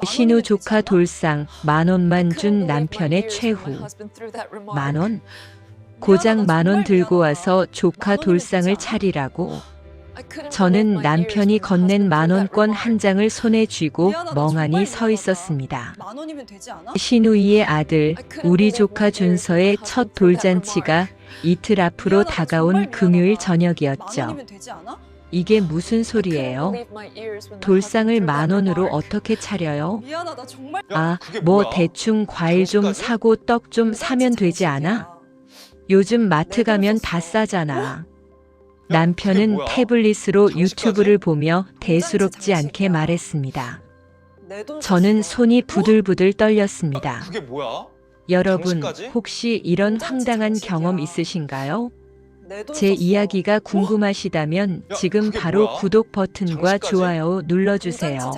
신우 조카 돌상 10,000원만 준 남편의 최후. 10,000원? 고작 10,000원 들고 와서 조카 돌상을 차리라고. 저는 남편이 건넨 10,000원권 한 장을 손에 쥐고 멍하니 서 있었습니다. 신우이의 아들, 우리 조카 준서의 첫 돌잔치가 이틀 앞으로 다가온 금요일 저녁이었죠. 이게 무슨 소리예요? 돌상을 10,000원으로 어떻게 차려요? 아, 뭐 대충 과일 좀 사고 떡 좀 사면 되지 않아? 요즘 마트 가면 다 싸잖아. 남편은 태블릿으로 유튜브를 보며 대수롭지 않게 말했습니다. 저는 손이 부들부들 떨렸습니다. 여러분, 혹시 이런 황당한 경험 있으신가요? 제 이야기가 궁금하시다면 지금 바로 구독 버튼과 좋아요 눌러주세요.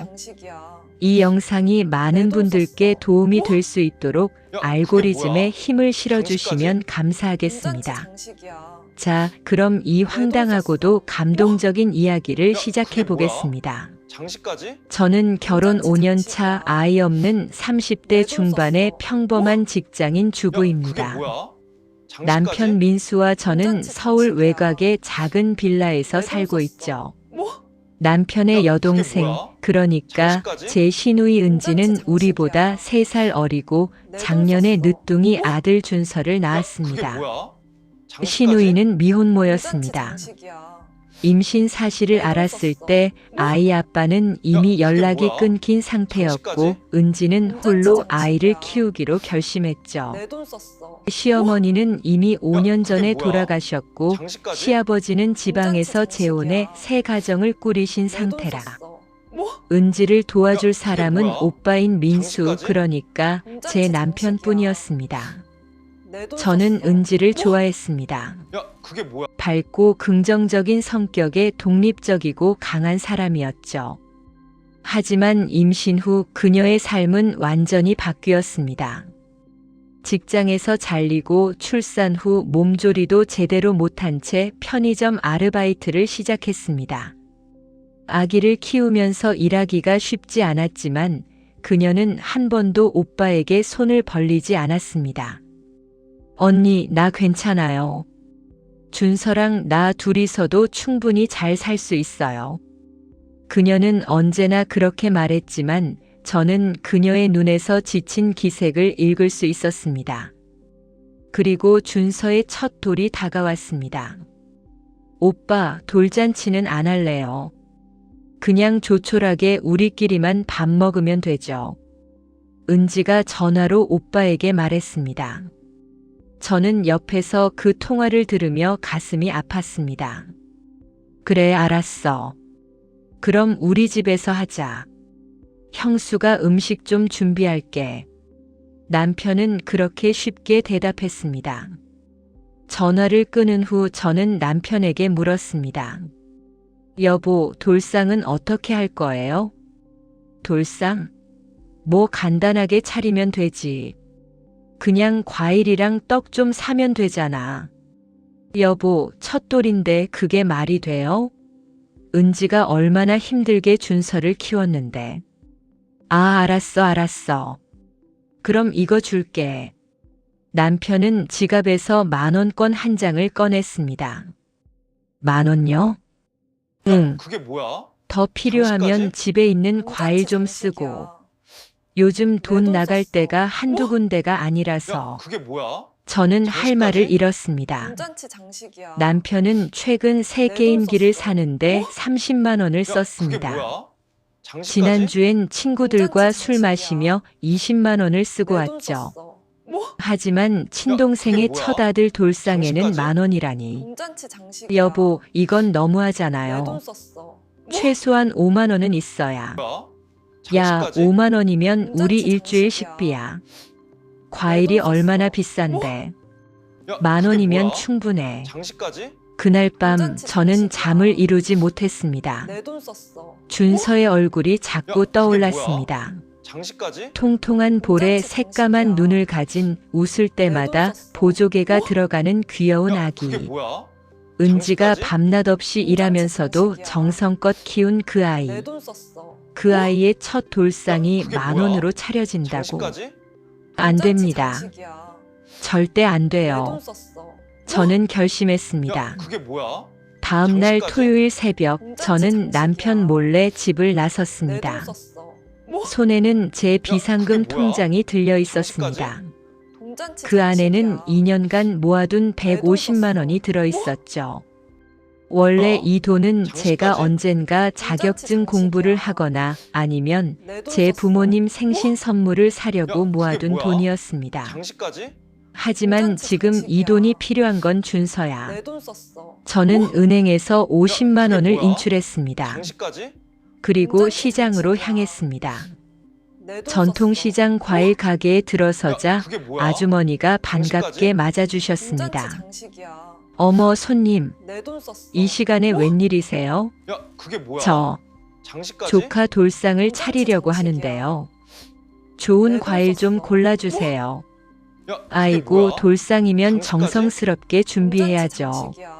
이 영상이 많은 분들께 도움이 될 수 있도록 알고리즘에 힘을 실어주시면 감사하겠습니다. 자, 그럼 이 황당하고도 감동적인 이야기를 시작해 보겠습니다. 저는 결혼 5년 차 아이 없는 30대 중반의 평범한 직장인 주부입니다. 남편 민수와 저는 서울 외곽의 작은 빌라에서 살고 있죠. 남편의 여동생, 그러니까 제 시누이 은지는 우리보다 3살 어리고 작년에 늦둥이 아들 준서를 낳았습니다. 시누이는 미혼모였습니다. 임신 사실을 알았을 때 아이 아빠는 이미 연락이 끊긴 상태였고 은지는 홀로 아이를 키우기로 결심했죠. 시어머니는 이미 5년 전에 돌아가셨고 시아버지는 지방에서 재혼해 새 가정을 꾸리신 상태라. 은지를 도와줄 사람은 오빠인 민수, 그러니까 제 남편뿐이었습니다. 저는 은지를 좋아했습니다. 밝고 긍정적인 성격의 독립적이고 강한 사람이었죠. 하지만 임신 후 그녀의 삶은 완전히 바뀌었습니다. 직장에서 잘리고 출산 후 몸조리도 제대로 못한 채 편의점 아르바이트를 시작했습니다. 아기를 키우면서 일하기가 쉽지 않았지만 그녀는 한 번도 오빠에게 손을 벌리지 않았습니다. 언니, 나 괜찮아요. 준서랑 나 둘이서도 충분히 잘 살 수 있어요. 그녀는 언제나 그렇게 말했지만 저는 그녀의 눈에서 지친 기색을 읽을 수 있었습니다. 그리고 준서의 첫 돌이 다가왔습니다. 오빠, 돌잔치는 안 할래요. 그냥 조촐하게 우리끼리만 밥 먹으면 되죠. 은지가 전화로 오빠에게 말했습니다. 저는 옆에서 그 통화를 들으며 가슴이 아팠습니다. 그래, 알았어. 그럼 우리 집에서 하자. 형수가 음식 좀 준비할게. 남편은 그렇게 쉽게 대답했습니다. 전화를 끊은 후 저는 남편에게 물었습니다. 여보, 돌상은 어떻게 할 거예요? 돌상? 뭐 간단하게 차리면 되지. 그냥 과일이랑 떡 좀 사면 되잖아. 여보, 첫 돌인데 그게 말이 돼요? 은지가 얼마나 힘들게 준서를 키웠는데. 아, 알았어. 그럼 이거 줄게. 남편은 지갑에서 10,000원권 한 장을 꺼냈습니다. 10,000원요? 응. 그게 뭐야? 더 필요하면 당신까지? 집에 있는 과일 좀 쓰고. 요즘 돈 나갈 때가 한두 군데가 아니라서 그게 뭐야? 저는 할 말을 잃었습니다. 남편은 최근 새 게임기를 사는데 30만 원을 썼습니다. 그게 뭐야? 장식까지? 지난주엔 친구들과 술 마시며 20만 원을 쓰고 왔죠. 하지만 친동생의 그게 뭐야? 첫 아들 돌상에는 장식까지? 10,000원이라니. 여보, 이건 너무하잖아요. 최소한 5만 원은 있어야. 뭐야? 야, 장식까지? 5만 원이면 우리 장식이야. 일주일 식비야. 과일이 얼마나 비싼데. 야, 10,000원이면 그게 뭐야? 충분해. 장식까지? 그날 밤 장식이야. 저는 잠을 이루지 못했습니다. 내 돈 썼어. 준서의 얼굴이 자꾸 야, 그게 떠올랐습니다. 장식까지? 통통한 볼에 장식이야. 새까만 눈을 가진 웃을 때마다 돈 썼어. 보조개가 들어가는 귀여운 야, 아기. 그게 뭐야? 은지가 장식까지? 밤낮 없이 일하면서도 장식이야. 정성껏 키운 그 아이. 내 돈 썼어. 그 아이의 첫 돌상이 야, 그게 10,000원으로 차려진다고. 장식까지? 안 금잔치 됩니다. 장식이야. 절대 안 내 돼요. 돈 썼어. 저는 결심했습니다. 야, 그게 뭐야? 다음 날 장식까지? 토요일 새벽 금잔치 저는 장식이야. 남편 몰래 집을 내 돈 나섰습니다. 썼어. 손에는 제 비상금 그게 뭐야? 통장이 들려 있었습니다. 금잔치 그 안에는 장식이야. 2년간 모아둔 내 돈 150만 원이 썼어. 들어 있었죠. 원래 어? 이 돈은 제가 장식까지? 언젠가 자격증 공부를 장식이야. 하거나 아니면 내 돈 제 썼어. 부모님 생신 선물을 야, 사려고 그게 모아둔 뭐야? 돈이었습니다. 장식까지? 하지만 금잔치 지금 이 장식이야. 돈이 필요한 건 준서야. 내 돈 썼어. 저는 은행에서 50만 그게 원을 뭐야? 인출했습니다. 장식까지? 그리고 금잔치 시장으로 장식이야. 향했습니다. 내 돈 전통시장 과일 가게에 야, 들어서자 그게 뭐야? 아주머니가 반갑게 장식까지? 썼어. 맞아주셨습니다. 금잔치 장식이야. 어머 손님, 내 돈 썼어. 이 시간에 웬일이세요? 야, 그게 뭐야? 저 장식까지? 조카 돌상을 금잔치 차리려고 장식이야. 하는데요. 좋은 내 과일 돈 좀 썼어. 골라주세요. 야, 그게 아이고 뭐야? 돌상이면 장식까지? 정성스럽게 금잔치 준비해야죠. 장식이야.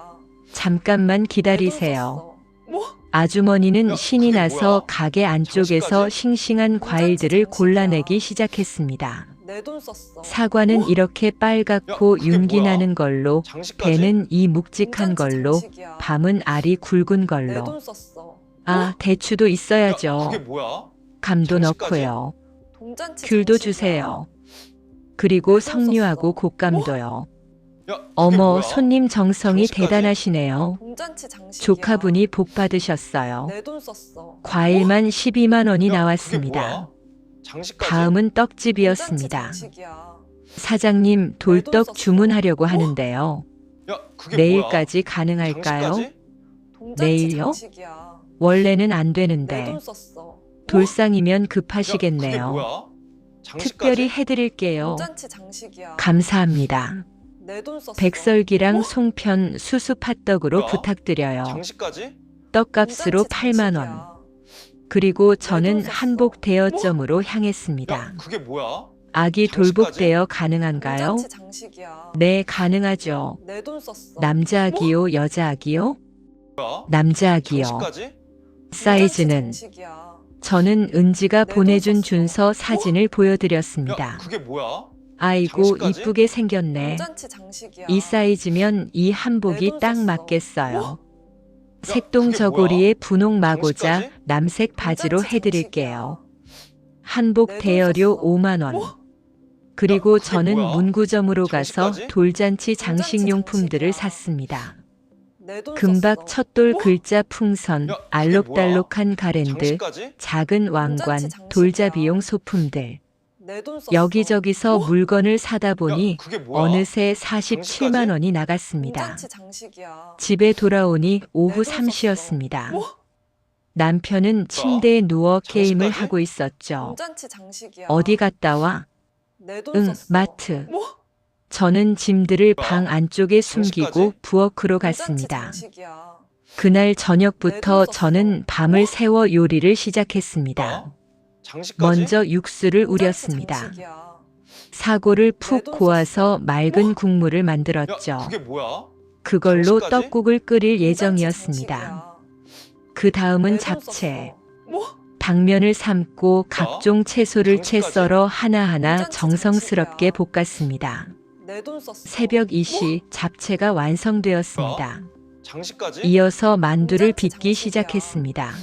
잠깐만 내 돈 기다리세요. 썼어. 아주머니는 야, 신이 그게 나서 뭐야? 가게 안쪽에서 장식까지? 싱싱한 과일들을 장식이야. 골라내기 시작했습니다. 내 돈 썼어. 사과는 이렇게 빨갛고 야, 그게 윤기 뭐야? 나는 걸로, 장식까지? 배는 이 묵직한 금잔치 걸로, 장식이야. 밤은 알이 굵은 내 걸로. 돈 썼어. 아, 대추도 야, 있어야죠. 그게 뭐야? 감도 장식까지? 넣고요. 동잔치 귤도 장식이야. 주세요. 그리고 내 돈 석류하고 썼어. 곶감도요. 야, 그게 어머, 뭐야? 손님 정성이 장식까지? 대단하시네요. 동잔치 장식이야. 조카분이 복 받으셨어요. 내 돈 썼어. 과일만 12만 원이 야, 그게 나왔습니다. 뭐야? 장식까지? 다음은 동잔치 떡집이었습니다. 장식이야. 사장님, 내 돈 돌떡 썼어. 주문하려고 하는데요. 야, 그게 내일까지 뭐야? 가능할까요? 장식까지? 동잔치 내일요? 장식이야. 원래는 안 내 되는데 돈 썼어. 돌상이면 야, 그게 급하시겠네요. 뭐야? 장식까지? 특별히 해드릴게요. 동잔치 장식이야. 감사합니다. 내 돈 썼어. 백설기랑 송편, 수수 팥떡으로 뭐야? 부탁드려요. 장식까지? 떡값으로 동잔치 8만 원. 장식이야. 그리고 저는 썼어. 한복 대여점으로 향했습니다. 야, 그게 뭐야? 아기 장식까지? 돌복 대여 가능한가요? 동잔치 장식이야. 네, 가능하죠. 내 돈 썼어. 남자 아기요, 여자 아기요? 뭐야? 남자 아기요. 장식까지? 사이즈는 동잔치 장식이야. 저는 은지가 내 보내준 돈 썼어. 준서 사진을 야, 보여드렸습니다. 그게 뭐야? 아이고, 장식까지? 이쁘게 생겼네. 동잔치 장식이야. 이 사이즈면 이 내 한복이 돈 딱 썼어. 맞겠어요. 그게 색동 저고리에 분홍 마고자 장식까지? 남색 바지로 동잔치 해드릴게요. 장식이야. 한복 내 돈 대여료 썼어. 5만 원. 야, 그리고 그게 저는 뭐야? 문구점으로 가서 장식까지? 돌잔치 동잔치 장식용품들을 장식이야. 샀습니다. 내 돈 금박 썼어. 첫돌 글자 풍선, 야, 그게 알록달록한 가랜드, 장식까지? 작은 왕관, 동잔치 장식이야. 돌잡이용 소품들. 내 돈 썼어. 여기저기서 물건을 사다 보니 야, 그게 뭐야? 어느새 47만 장식까지? 원이 나갔습니다. 동잔치 장식이야. 집에 돌아오니 오후 내 돈 3시였습니다. 뭐? 남편은 침대에 누워 게임을 장식까지? 하고 있었죠. 동잔치 장식이야. 어디 갔다 와? 내 돈 응, 썼어. 마트. 저는 짐들을 방 안쪽에 숨기고 장식까지? 부엌으로 동잔치 갔습니다. 장식이야. 그날 내 저녁부터 돈 썼어. 저는 밤을 새워 요리를 시작했습니다. 장식까지? 먼저 육수를 동잔치 우렸습니다. 장식이야. 사고를 내 푹 돈 고아서 맑은 국물을 야, 만들었죠. 그게 뭐야? 그걸로 장식까지? 떡국을 끓일 동잔치 예정이었습니다. 장식이야. 그 다음은 내 돈 잡채. 썼어. 당면을 삶고 각종 채소를 채 장식까지? 썰어 하나하나 동잔치 정성스럽게 장식이야. 볶았습니다. 내 돈 썼어. 새벽 2시 잡채가 완성되었습니다. 장식까지? 이어서 만두를 동잔치 빚기 장식이야. 시작했습니다.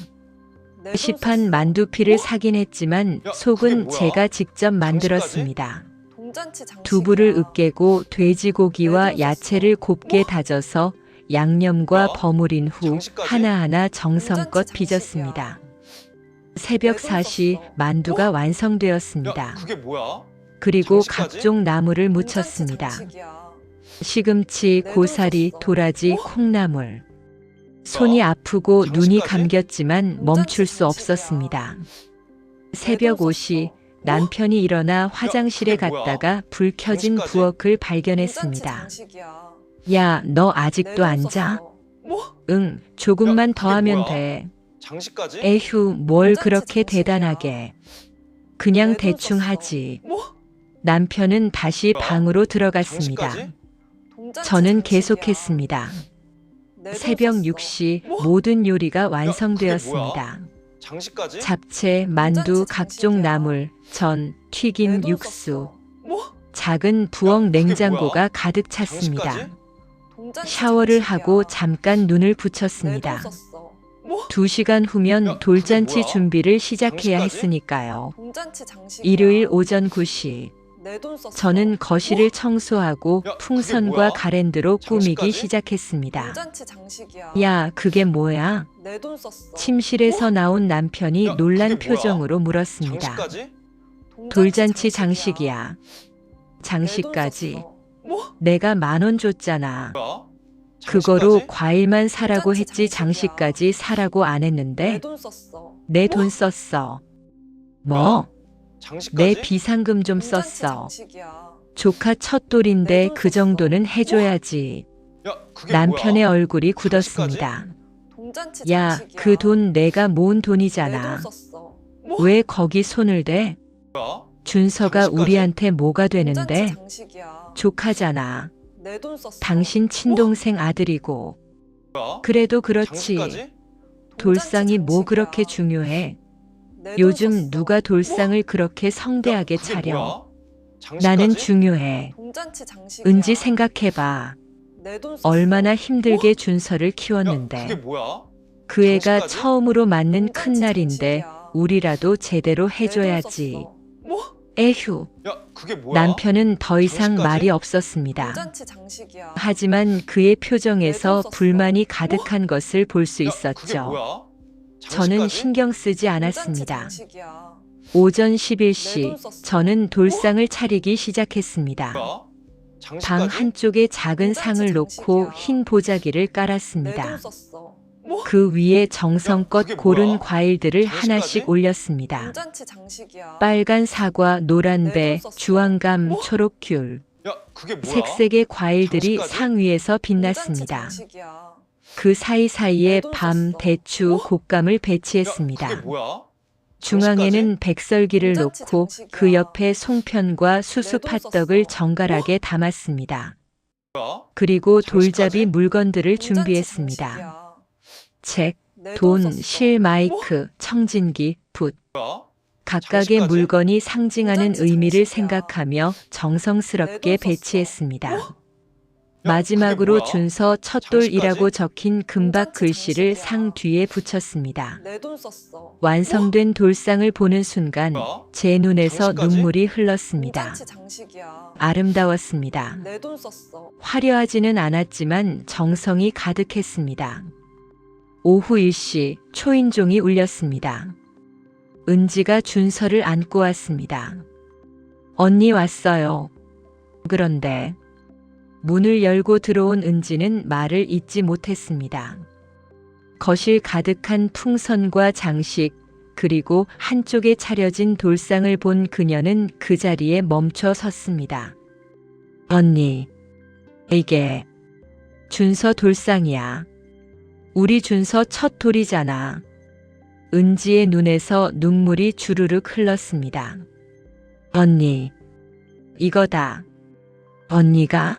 내 돈 시판 썼어. 만두피를 사긴 했지만 야, 속은 그게 뭐야? 제가 직접 만들었습니다. 동잔치 장식이야. 두부를 으깨고 돼지고기와 내 돈 야채를 곱게 다져서 양념과 야, 버무린 후 장식까지? 하나하나 정성껏 동잔치 장식이야. 빚었습니다. 새벽 내 돈 4시 썼어. 만두가 야, 완성되었습니다. 그게 뭐야? 그리고 장식까지? 각종 나물을 동잔치 묻혔습니다. 장식이야. 시금치, 내 고사리, 돈 썼어. 도라지, 콩나물. 손이 아프고 눈이 장식까지? 감겼지만 멈출 수 장식이야. 없었습니다. 새벽 돈 5시 썼어. 남편이 일어나 화장실에 그게 뭐야? 갔다가 불 켜진 장식까지? 부엌을 동잔치 발견했습니다. 장식이야. 야, 너 내 아직도 돈 안 썼어. 자? 응, 조금만 야, 더 그게 하면 뭐야? 돼. 장식까지? 에휴, 뭘 동잔치 그렇게 장식이야. 대단하게. 그냥 내 돈 대충 썼어. 하지. 남편은 다시 뭐야? 방으로 들어갔습니다. 장식까지? 동잔치 저는 장식이야. 계속했습니다. 내 돈 새벽 썼어. 6시 모든 요리가 그게 완성되었습니다. 장식까지? 잡채, 만두, 동전치 각종 장식이야. 나물, 전, 튀김, 내 돈 육수. 썼어. 뭐? 작은 부엌 야, 그게 냉장고가 뭐야? 가득 찼습니다. 장식까지? 동전치 샤워를 장식이야. 하고 잠깐 눈을 내 붙였습니다. 돈 썼어. 뭐? 2시간 후면 야, 그게 돌잔치 뭐야? 준비를 시작해야 장식까지? 했으니까요. 동전치 장식이야. 일요일 오전 9시. 내 돈 썼어. 저는 거실을 청소하고 야, 그게 풍선과 뭐야? 가랜드로 꾸미기 장식까지? 시작했습니다. 동전치 장식이야. 야, 그게 뭐야? 내 돈 썼어. 침실에서 나온 남편이 야, 놀란 그게 뭐야? 표정으로 물었습니다. 장식까지? 돌잔치 장식이야. 내 돈 장식까지. 썼어. 뭐? 내가 10,000원 줬잖아. 뭐야? 그거로 장식까지? 과일만 사라고 돌잔치 했지 장식이야. 장식까지 사라고 안 내 했는데 돈 썼어. 내 돈 썼어. 뭐? 장식까지? 내 비상금 좀 동전치 썼어. 장식이야. 조카 첫 내 돌인데 돈 그 썼어. 정도는 해줘야지. 야, 그게 남편의 뭐야? 얼굴이 장식까지? 굳었습니다. 동전치 야, 장식이야. 그 돈 내가 모은 내 돈이잖아. 돈 썼어. 왜 거기 손을 대? 뭐야? 준서가 장식까지? 우리한테 뭐가 되는데? 동전치 장식이야. 조카잖아. 내 돈 썼어. 당신 친동생 아들이고. 뭐야? 그래도 그렇지. 장식까지? 돌상이 뭐 장식이야. 그렇게 중요해? 내 돈 요즘 썼어. 누가 돌상을 그렇게 성대하게 야, 그게 차려? 뭐야? 나는 장식까지? 중요해. 동전치 장식이야. 은지 생각해봐. 내 돈 썼어. 얼마나 힘들게 준서를 야, 그게 키웠는데. 뭐야? 그 애가 장식까지? 처음으로 맞는 큰 동전치 날인데 장식이야. 우리라도 제대로 내 돈 해줘야지. 썼어. 뭐? 에휴. 야, 그게 뭐야? 남편은 더 이상 장식까지? 말이 없었습니다. 동전치 장식이야. 하지만 그의 표정에서 내 돈 썼어. 불만이 가득한 것을 볼 수 야, 그게 있었죠. 뭐야? 저는 장식까지? 신경 쓰지 동전치 않았습니다. 장식이야. 오전 내 11시 돈 썼어. 저는 돌상을 차리기 시작했습니다. 뭐야? 방 장식까지? 한쪽에 작은 동전치 상을 놓고 장식이야. 흰 보자기를 내 돈 깔았습니다. 썼어. 뭐? 그 위에 정성껏 야, 그게 고른 뭐야? 과일들을 장식까지? 하나씩 올렸습니다. 동전치 장식이야. 빨간 사과, 노란 내 배, 돈 썼어. 주황감, 뭐? 초록귤. 야, 그게 뭐야? 색색의 과일들이 장식까지? 상 위에서 동전치 빛났습니다. 장식이야. 그 사이사이에 내 돈 밤, 썼어. 대추, 뭐? 곶감을 야, 배치했습니다. 그게 뭐야? 중앙에는 백설기를 동전치 놓고 장식이야. 그 옆에 송편과 수수 내 돈 팥떡을 썼어. 정갈하게 담았습니다. 뭐야? 그리고 장식까지? 돌잡이 물건들을 동전치 준비했습니다. 장식이야. 책, 내 돈, 썼어. 실, 마이크, 청진기, 붓. 뭐야? 각각의 장식까지? 물건이 상징하는 동전치 의미를 장식이야. 생각하며 내 정성스럽게 돈 썼어. 배치했습니다. 야, 마지막으로 그게 뭐야? 준서 첫돌이라고 장식까지? 적힌 금박 동전치 글씨를 장식이야. 상 뒤에 붙였습니다. 내 돈 썼어. 완성된 돌상을 보는 순간 뭐야? 제 눈에서 장식까지? 눈물이 흘렀습니다. 동전치 장식이야. 아름다웠습니다. 내 돈 썼어. 화려하지는 않았지만 정성이 가득했습니다. 오후 1시 초인종이 울렸습니다. 은지가 준서를 안고 왔습니다. 언니 왔어요. 그런데 문을 열고 들어온 은지는 말을 잇지 못했습니다. 거실 가득한 풍선과 장식, 그리고 한쪽에 차려진 돌상을 본 그녀는 그 자리에 멈춰 섰습니다. 언니, 이게 준서 돌상이야. 우리 준서 첫 돌이잖아. 은지의 눈에서 눈물이 주르륵 흘렀습니다. 언니, 이거다. 언니가?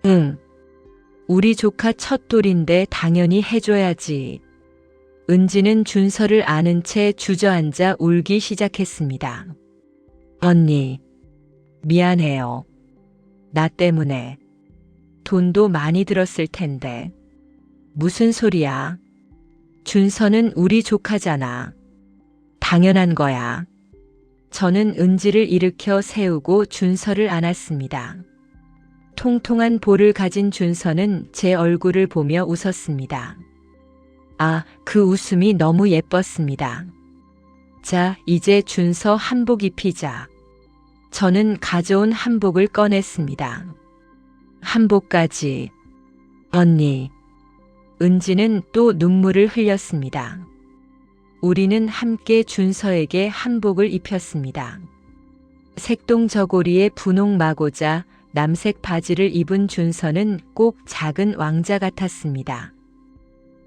응. 우리 조카 첫 돌인데 당연히 해줘야지. 은지는 준서를 아는 채 주저앉아 울기 시작했습니다. 언니, 미안해요. 나 때문에. 돈도 많이 들었을 텐데. 무슨 소리야? 준서는 우리 조카잖아. 당연한 거야. 저는 은지를 일으켜 세우고 준서를 안았습니다. 통통한 볼을 가진 준서는 제 얼굴을 보며 웃었습니다. 아, 그 웃음이 너무 예뻤습니다. 자, 이제 준서 한복 입히자. 저는 가져온 한복을 꺼냈습니다. 한복까지. 언니. 은지는 또 눈물을 흘렸습니다. 우리는 함께 준서에게 한복을 입혔습니다. 색동 저고리에 분홍 마고자, 남색 바지를 입은 준서는 꼭 작은 왕자 같았습니다.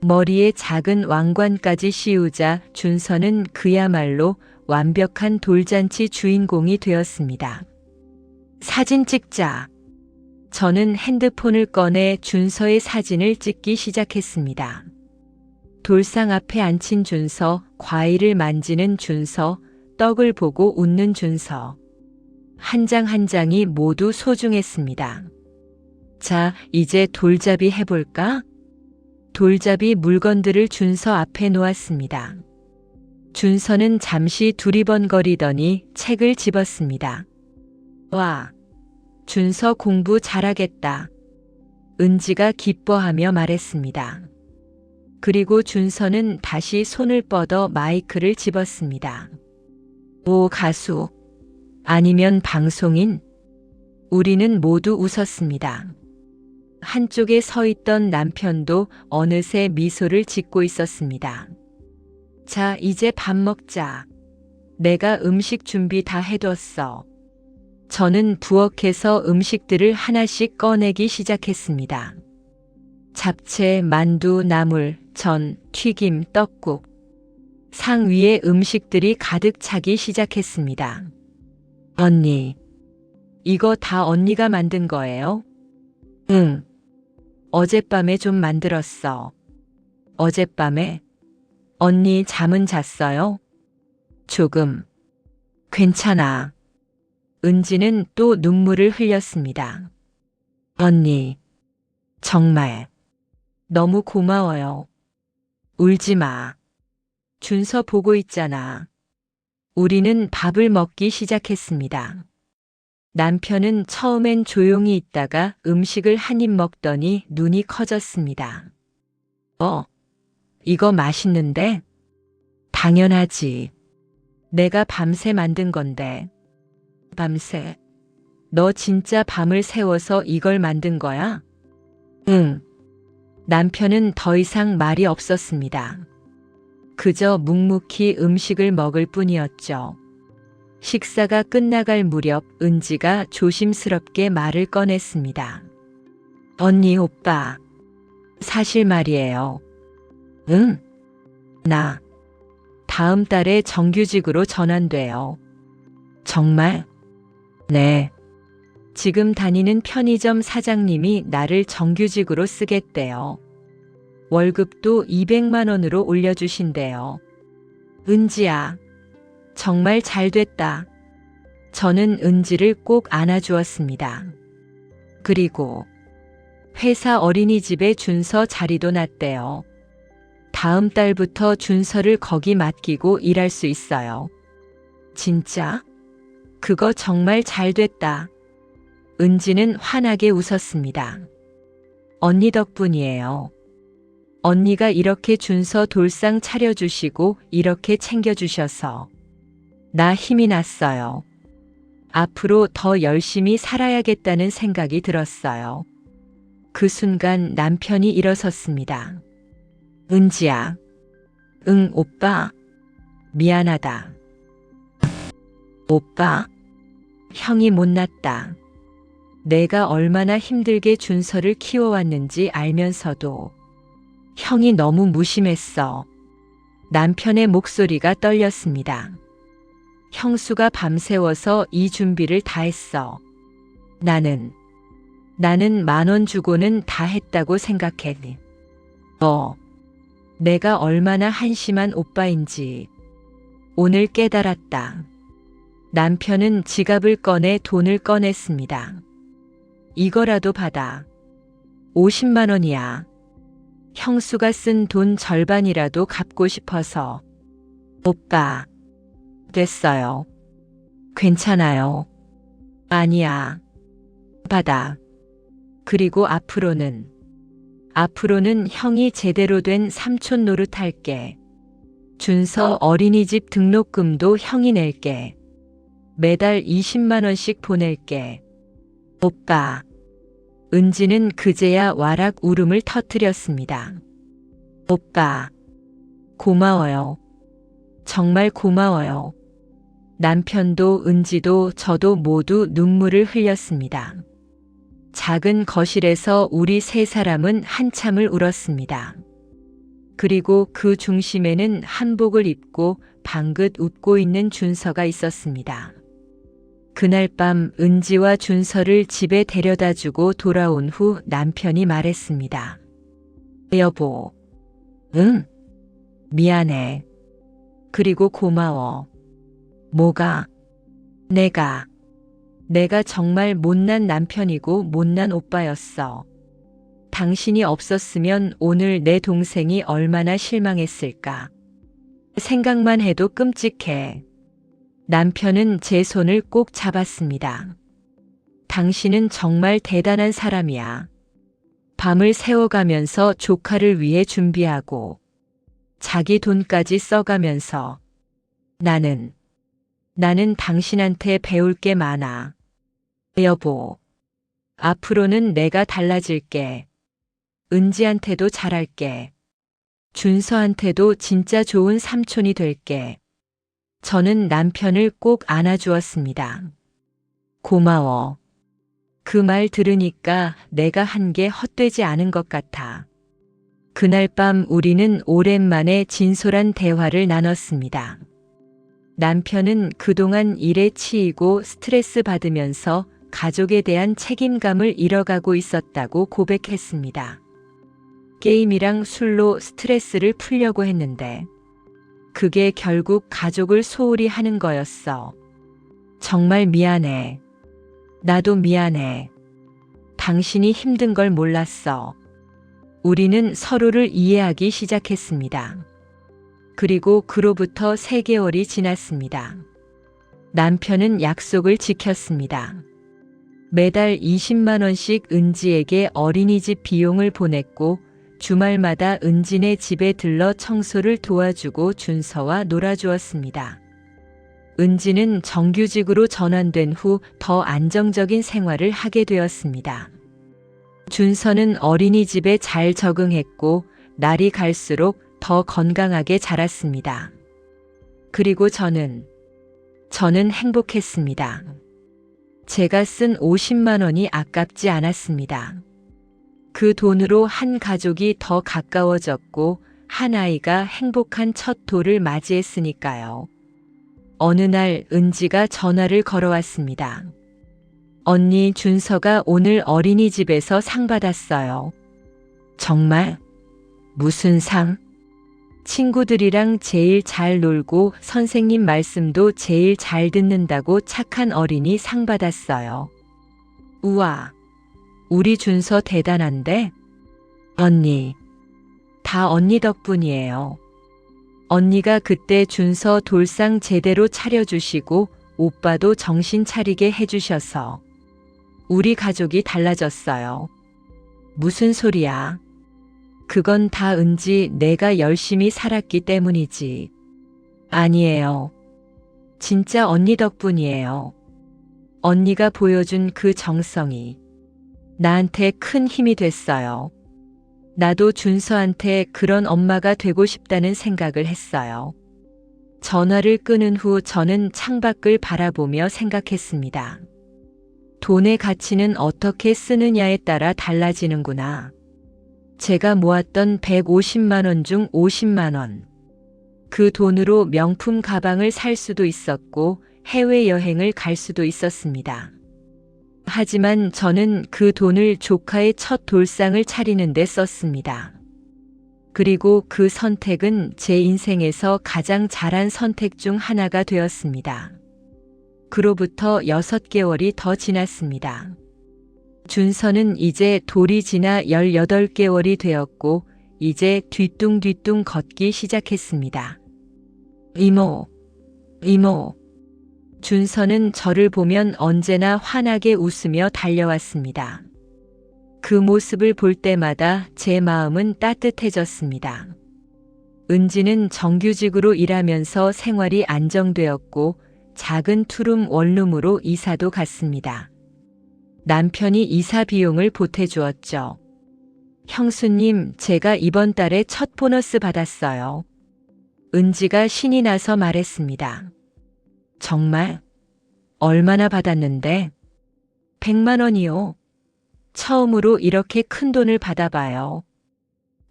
머리에 작은 왕관까지 씌우자 준서는 그야말로 완벽한 돌잔치 주인공이 되었습니다. 사진 찍자. 저는 핸드폰을 꺼내 준서의 사진을 찍기 시작했습니다. 돌상 앞에 앉힌 준서, 과일을 만지는 준서, 떡을 보고 웃는 준서. 한 장 한 장이 모두 소중했습니다. 자, 이제 돌잡이 해볼까? 돌잡이 물건들을 준서 앞에 놓았습니다. 준서는 잠시 두리번거리더니 책을 집었습니다. 와, 준서 공부 잘하겠다. 은지가 기뻐하며 말했습니다. 그리고 준서는 다시 손을 뻗어 마이크를 집었습니다. 오, 가수. 아니면 방송인? 우리는 모두 웃었습니다. 한쪽에 서 있던 남편도 어느새 미소를 짓고 있었습니다. 자, 이제 밥 먹자. 내가 음식 준비 다 해뒀어. 저는 부엌에서 음식들을 하나씩 꺼내기 시작했습니다. 잡채, 만두, 나물, 전, 튀김, 떡국. 상 위에 음식들이 가득 차기 시작했습니다. 언니, 이거 다 언니가 만든 거예요? 응. 어젯밤에 좀 만들었어. 어젯밤에? 언니 잠은 잤어요? 조금. 괜찮아. 은지는 또 눈물을 흘렸습니다. 언니, 정말 너무 고마워요. 울지 마. 준서 보고 있잖아. 우리는 밥을 먹기 시작했습니다. 남편은 처음엔 조용히 있다가 음식을 한 입 먹더니 눈이 커졌습니다. 이거 맛있는데? 당연하지. 내가 밤새 만든 건데. 밤새? 너 진짜 밤을 새워서 이걸 만든 거야? 응. 남편은 더 이상 말이 없었습니다. 그저 묵묵히 음식을 먹을 뿐이었죠. 식사가 끝나갈 무렵 은지가 조심스럽게 말을 꺼냈습니다. 언니, 오빠. 사실 말이에요. 응? 나 다음 달에 정규직으로 전환돼요. 정말? 네. 지금 다니는 편의점 사장님이 나를 정규직으로 쓰겠대요. 월급도 200만 원으로 올려주신대요. 은지야, 정말 잘 됐다. 저는 은지를 꼭 안아주었습니다. 그리고 회사 어린이집에 준서 자리도 났대요. 다음 달부터 준서를 거기 맡기고 일할 수 있어요. 진짜? 그거 정말 잘 됐다. 은지는 환하게 웃었습니다. 언니 덕분이에요. 언니가 이렇게 준서 돌상 차려주시고 이렇게 챙겨주셔서 나 힘이 났어요. 앞으로 더 열심히 살아야겠다는 생각이 들었어요. 그 순간 남편이 일어섰습니다. 은지야. 응, 오빠. 미안하다. 오빠. 형이 못났다. 내가 얼마나 힘들게 준서를 키워왔는지 알면서도 형이 너무 무심했어. 남편의 목소리가 떨렸습니다. 형수가 밤새워서 이 준비를 다 했어. 나는 10,000원 주고는 다 했다고 생각해. 내가 얼마나 한심한 오빠인지 오늘 깨달았다. 남편은 지갑을 꺼내 돈을 꺼냈습니다. 이거라도 받아. 50만 원이야. 형수가 쓴 돈 절반이라도 갚고 싶어서. 오빠. 됐어요. 괜찮아요. 아니야. 받아. 그리고 앞으로는 형이 제대로 된 삼촌 노릇할게. 준서 어린이집 등록금도 형이 낼게. 매달 20만 원씩 보낼게. 오빠. 은지는 그제야 와락 울음을 터뜨렸습니다. 오빠. 고마워요. 정말 고마워요. 남편도 은지도 저도 모두 눈물을 흘렸습니다. 작은 거실에서 우리 세 사람은 한참을 울었습니다. 그리고 그 중심에는 한복을 입고 방긋 웃고 있는 준서가 있었습니다. 그날 밤 은지와 준서를 집에 데려다주고 돌아온 후 남편이 말했습니다. 여보. 응? 미안해. 그리고 고마워. 뭐가? 내가 정말 못난 남편이고 못난 오빠였어. 당신이 없었으면 오늘 내 동생이 얼마나 실망했을까. 생각만 해도 끔찍해. 남편은 제 손을 꼭 잡았습니다. 당신은 정말 대단한 사람이야. 밤을 새워가면서 조카를 위해 준비하고 자기 돈까지 써가면서 나는 당신한테 배울 게 많아. 여보, 앞으로는 내가 달라질게. 은지한테도 잘할게. 준서한테도 진짜 좋은 삼촌이 될게. 저는 남편을 꼭 안아주었습니다. 고마워. 그 말 들으니까 내가 한 게 헛되지 않은 것 같아. 그날 밤 우리는 오랜만에 진솔한 대화를 나눴습니다. 남편은 그동안 일에 치이고 스트레스 받으면서 가족에 대한 책임감을 잃어가고 있었다고 고백했습니다. 게임이랑 술로 스트레스를 풀려고 했는데 그게 결국 가족을 소홀히 하는 거였어. 정말 미안해. 나도 미안해. 당신이 힘든 걸 몰랐어. 우리는 서로를 이해하기 시작했습니다. 그리고 그로부터 3개월이 지났습니다. 남편은 약속을 지켰습니다. 매달 20만 원씩 은지에게 어린이집 비용을 보냈고 주말마다 은지네 집에 들러 청소를 도와주고 준서와 놀아주었습니다. 은지는 정규직으로 전환된 후 더 안정적인 생활을 하게 되었습니다. 준서는 어린이집에 잘 적응했고 날이 갈수록 더 건강하게 자랐습니다. 그리고 저는 행복했습니다. 제가 쓴 50만 원이 아깝지 않았습니다. 그 돈으로 한 가족이 더 가까워졌고 한 아이가 행복한 첫 돌을 맞이했으니까요. 어느 날 은지가 전화를 걸어왔습니다. 언니, 준서가 오늘 어린이집에서 상 받았어요. 정말? 무슨 상? 친구들이랑 제일 잘 놀고 선생님 말씀도 제일 잘 듣는다고 착한 어린이 상 받았어요. 우와, 우리 준서 대단한데? 언니, 다 언니 덕분이에요. 언니가 그때 준서 돌상 제대로 차려주시고 오빠도 정신 차리게 해주셔서 우리 가족이 달라졌어요. 무슨 소리야? 그건 다 은지 내가 열심히 살았기 때문이지. 아니에요. 진짜 언니 덕분이에요. 언니가 보여준 그 정성이 나한테 큰 힘이 됐어요. 나도 준서한테 그런 엄마가 되고 싶다는 생각을 했어요. 전화를 끊은 후 저는 창밖을 바라보며 생각했습니다. 돈의 가치는 어떻게 쓰느냐에 따라 달라지는구나. 제가 모았던 150만 원 중 50만 원. 그 돈으로 명품 가방을 살 수도 있었고 해외여행을 갈 수도 있었습니다. 하지만 저는 그 돈을 조카의 첫 돌상을 차리는 데 썼습니다. 그리고 그 선택은 제 인생에서 가장 잘한 선택 중 하나가 되었습니다. 그로부터 6개월이 더 지났습니다. 준서는 이제 돌이 지나 18개월이 되었고 이제 뒤뚱뒤뚱 걷기 시작했습니다. 이모. 준서는 저를 보면 언제나 환하게 웃으며 달려왔습니다. 그 모습을 볼 때마다 제 마음은 따뜻해졌습니다. 은지는 정규직으로 일하면서 생활이 안정되었고 작은 투룸 원룸으로 이사도 갔습니다. 남편이 이사 비용을 보태주었죠. 형수님, 제가 이번 달에 첫 보너스 받았어요. 은지가 신이 나서 말했습니다. 정말? 얼마나 받았는데? 100만 원이요. 처음으로 이렇게 큰 돈을 받아봐요.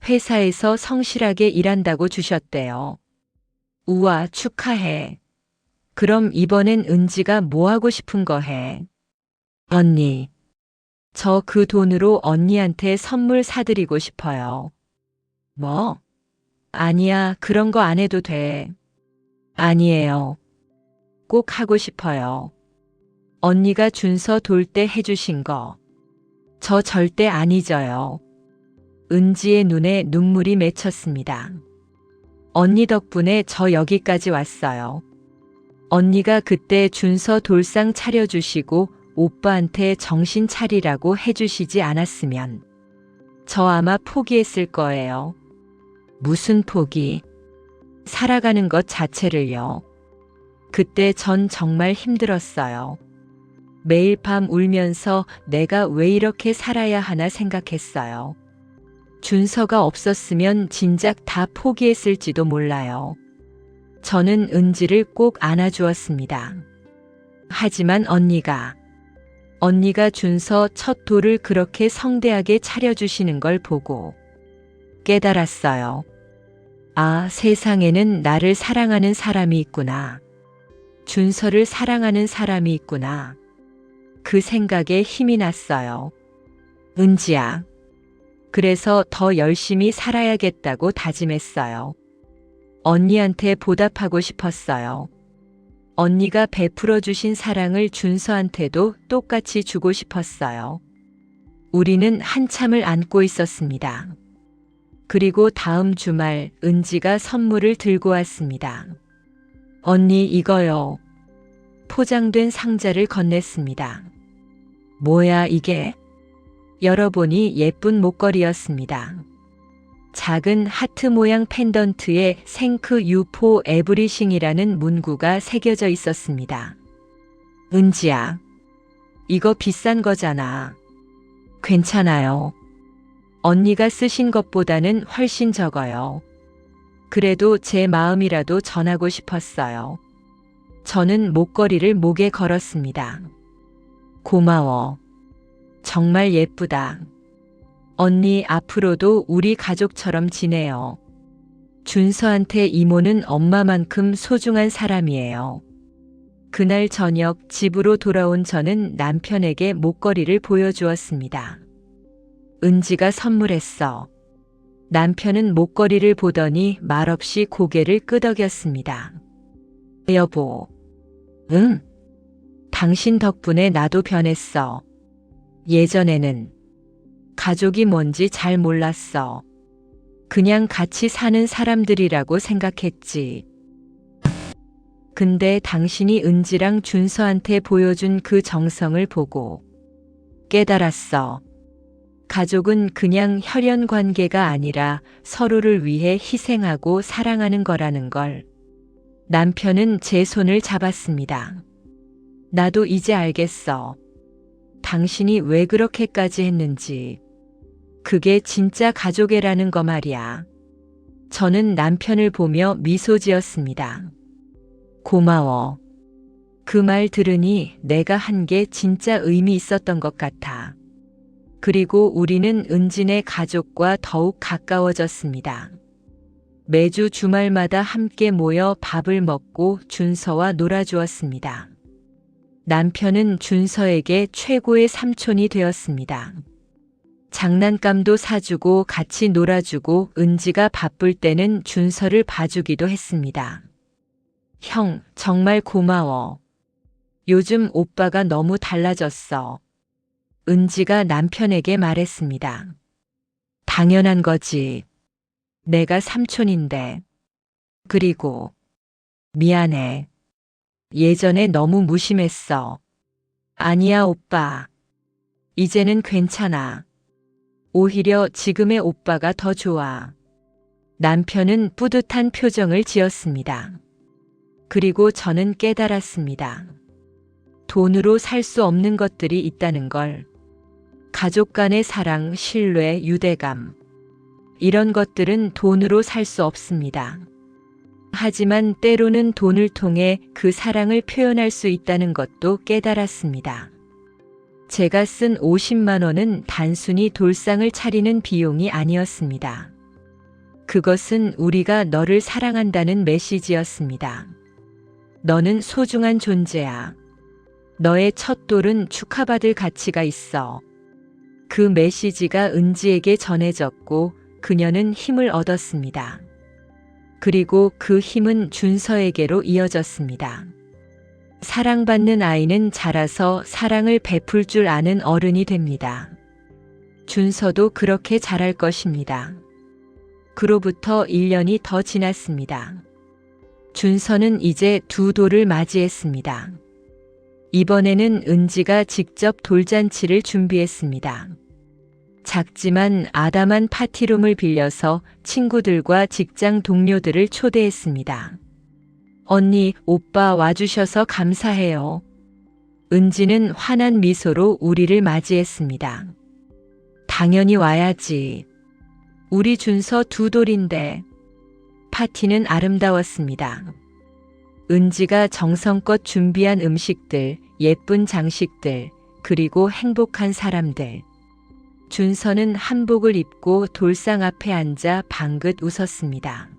회사에서 성실하게 일한다고 주셨대요. 우와, 축하해. 그럼 이번엔 은지가 뭐 하고 싶은 거 해? 언니, 저 그 돈으로 언니한테 선물 사드리고 싶어요. 뭐? 아니야, 그런 거 안 해도 돼. 아니에요. 꼭 하고 싶어요. 언니가 준서 돌 때 해주신 거. 저 절대 안 잊어요. 은지의 눈에 눈물이 맺혔습니다. 언니 덕분에 저 여기까지 왔어요. 언니가 그때 준서 돌상 차려주시고 오빠한테 정신 차리라고 해주시지 않았으면 저 아마 포기했을 거예요. 무슨 포기? 살아가는 것 자체를요. 그때 전 정말 힘들었어요. 매일 밤 울면서 내가 왜 이렇게 살아야 하나 생각했어요. 준서가 없었으면 진작 다 포기했을지도 몰라요. 저는 은지를 꼭 안아주었습니다. 하지만 언니가 준서 첫 돌을 그렇게 성대하게 차려주시는 걸 보고 깨달았어요. 아, 세상에는 나를 사랑하는 사람이 있구나. 준서를 사랑하는 사람이 있구나. 그 생각에 힘이 났어요. 은지야. 그래서 더 열심히 살아야겠다고 다짐했어요. 언니한테 보답하고 싶었어요. 언니가 베풀어 주신 사랑을 준서한테도 똑같이 주고 싶었어요. 우리는 한참을 안고 있었습니다. 그리고 다음 주말 은지가 선물을 들고 왔습니다. 언니 이거요. 포장된 상자를 건넸습니다. 뭐야 이게? 열어보니 예쁜 목걸이였습니다. 작은 하트 모양 펜던트에 생크 유포 에브리싱이라는 문구가 새겨져 있었습니다. 은지야, 이거 비싼 거잖아. 괜찮아요. 언니가 쓰신 것보다는 훨씬 적어요. 그래도 제 마음이라도 전하고 싶었어요. 저는 목걸이를 목에 걸었습니다. 고마워. 정말 예쁘다. 언니 앞으로도 우리 가족처럼 지내요. 준서한테 이모는 엄마만큼 소중한 사람이에요. 그날 저녁 집으로 돌아온 저는 남편에게 목걸이를 보여주었습니다. 은지가 선물했어. 남편은 목걸이를 보더니 말없이 고개를 끄덕였습니다. 여보. 응. 당신 덕분에 나도 변했어. 예전에는 가족이 뭔지 잘 몰랐어. 그냥 같이 사는 사람들이라고 생각했지. 근데 당신이 은지랑 준서한테 보여준 그 정성을 보고 깨달았어. 가족은 그냥 혈연 관계가 아니라 서로를 위해 희생하고 사랑하는 거라는 걸. 남편은 제 손을 잡았습니다. 나도 이제 알겠어. 당신이 왜 그렇게까지 했는지. 그게 진짜 가족애라는 거 말이야. 저는 남편을 보며 미소 지었습니다. 고마워. 그 말 들으니 내가 한 게 진짜 의미 있었던 것 같아. 그리고 우리는 은진의 가족과 더욱 가까워졌습니다. 매주 주말마다 함께 모여 밥을 먹고 준서와 놀아주었습니다. 남편은 준서에게 최고의 삼촌이 되었습니다. 장난감도 사주고 같이 놀아주고 은지가 바쁠 때는 준서를 봐주기도 했습니다. 형, 정말 고마워. 요즘 오빠가 너무 달라졌어. 은지가 남편에게 말했습니다. 당연한 거지. 내가 삼촌인데. 그리고 미안해. 예전에 너무 무심했어. 아니야, 오빠. 이제는 괜찮아. 오히려 지금의 오빠가 더 좋아. 남편은 뿌듯한 표정을 지었습니다. 그리고 저는 깨달았습니다. 돈으로 살 수 없는 것들이 있다는 걸. 가족 간의 사랑, 신뢰, 유대감. 이런 것들은 돈으로 살 수 없습니다. 하지만 때로는 돈을 통해 그 사랑을 표현할 수 있다는 것도 깨달았습니다. 제가 쓴 50만 원은 단순히 돌상을 차리는 비용이 아니었습니다. 그것은 우리가 너를 사랑한다는 메시지였습니다. 너는 소중한 존재야. 너의 첫 돌은 축하받을 가치가 있어. 그 메시지가 은지에게 전해졌고 그녀는 힘을 얻었습니다. 그리고 그 힘은 준서에게로 이어졌습니다. 사랑받는 아이는 자라서 사랑을 베풀 줄 아는 어른이 됩니다. 준서도 그렇게 자랄 것입니다. 그로부터 1년이 더 지났습니다. 준서는 이제 두 돌을 맞이했습니다. 이번에는 은지가 직접 돌잔치를 준비했습니다. 작지만 아담한 파티룸을 빌려서 친구들과 직장 동료들을 초대했습니다. 언니, 오빠 와주셔서 감사해요. 은지는 환한 미소로 우리를 맞이했습니다. 당연히 와야지. 우리 준서 두 돌인데. 파티는 아름다웠습니다. 은지가 정성껏 준비한 음식들, 예쁜 장식들, 그리고 행복한 사람들. 준서는 한복을 입고 돌상 앞에 앉아 방긋 웃었습니다.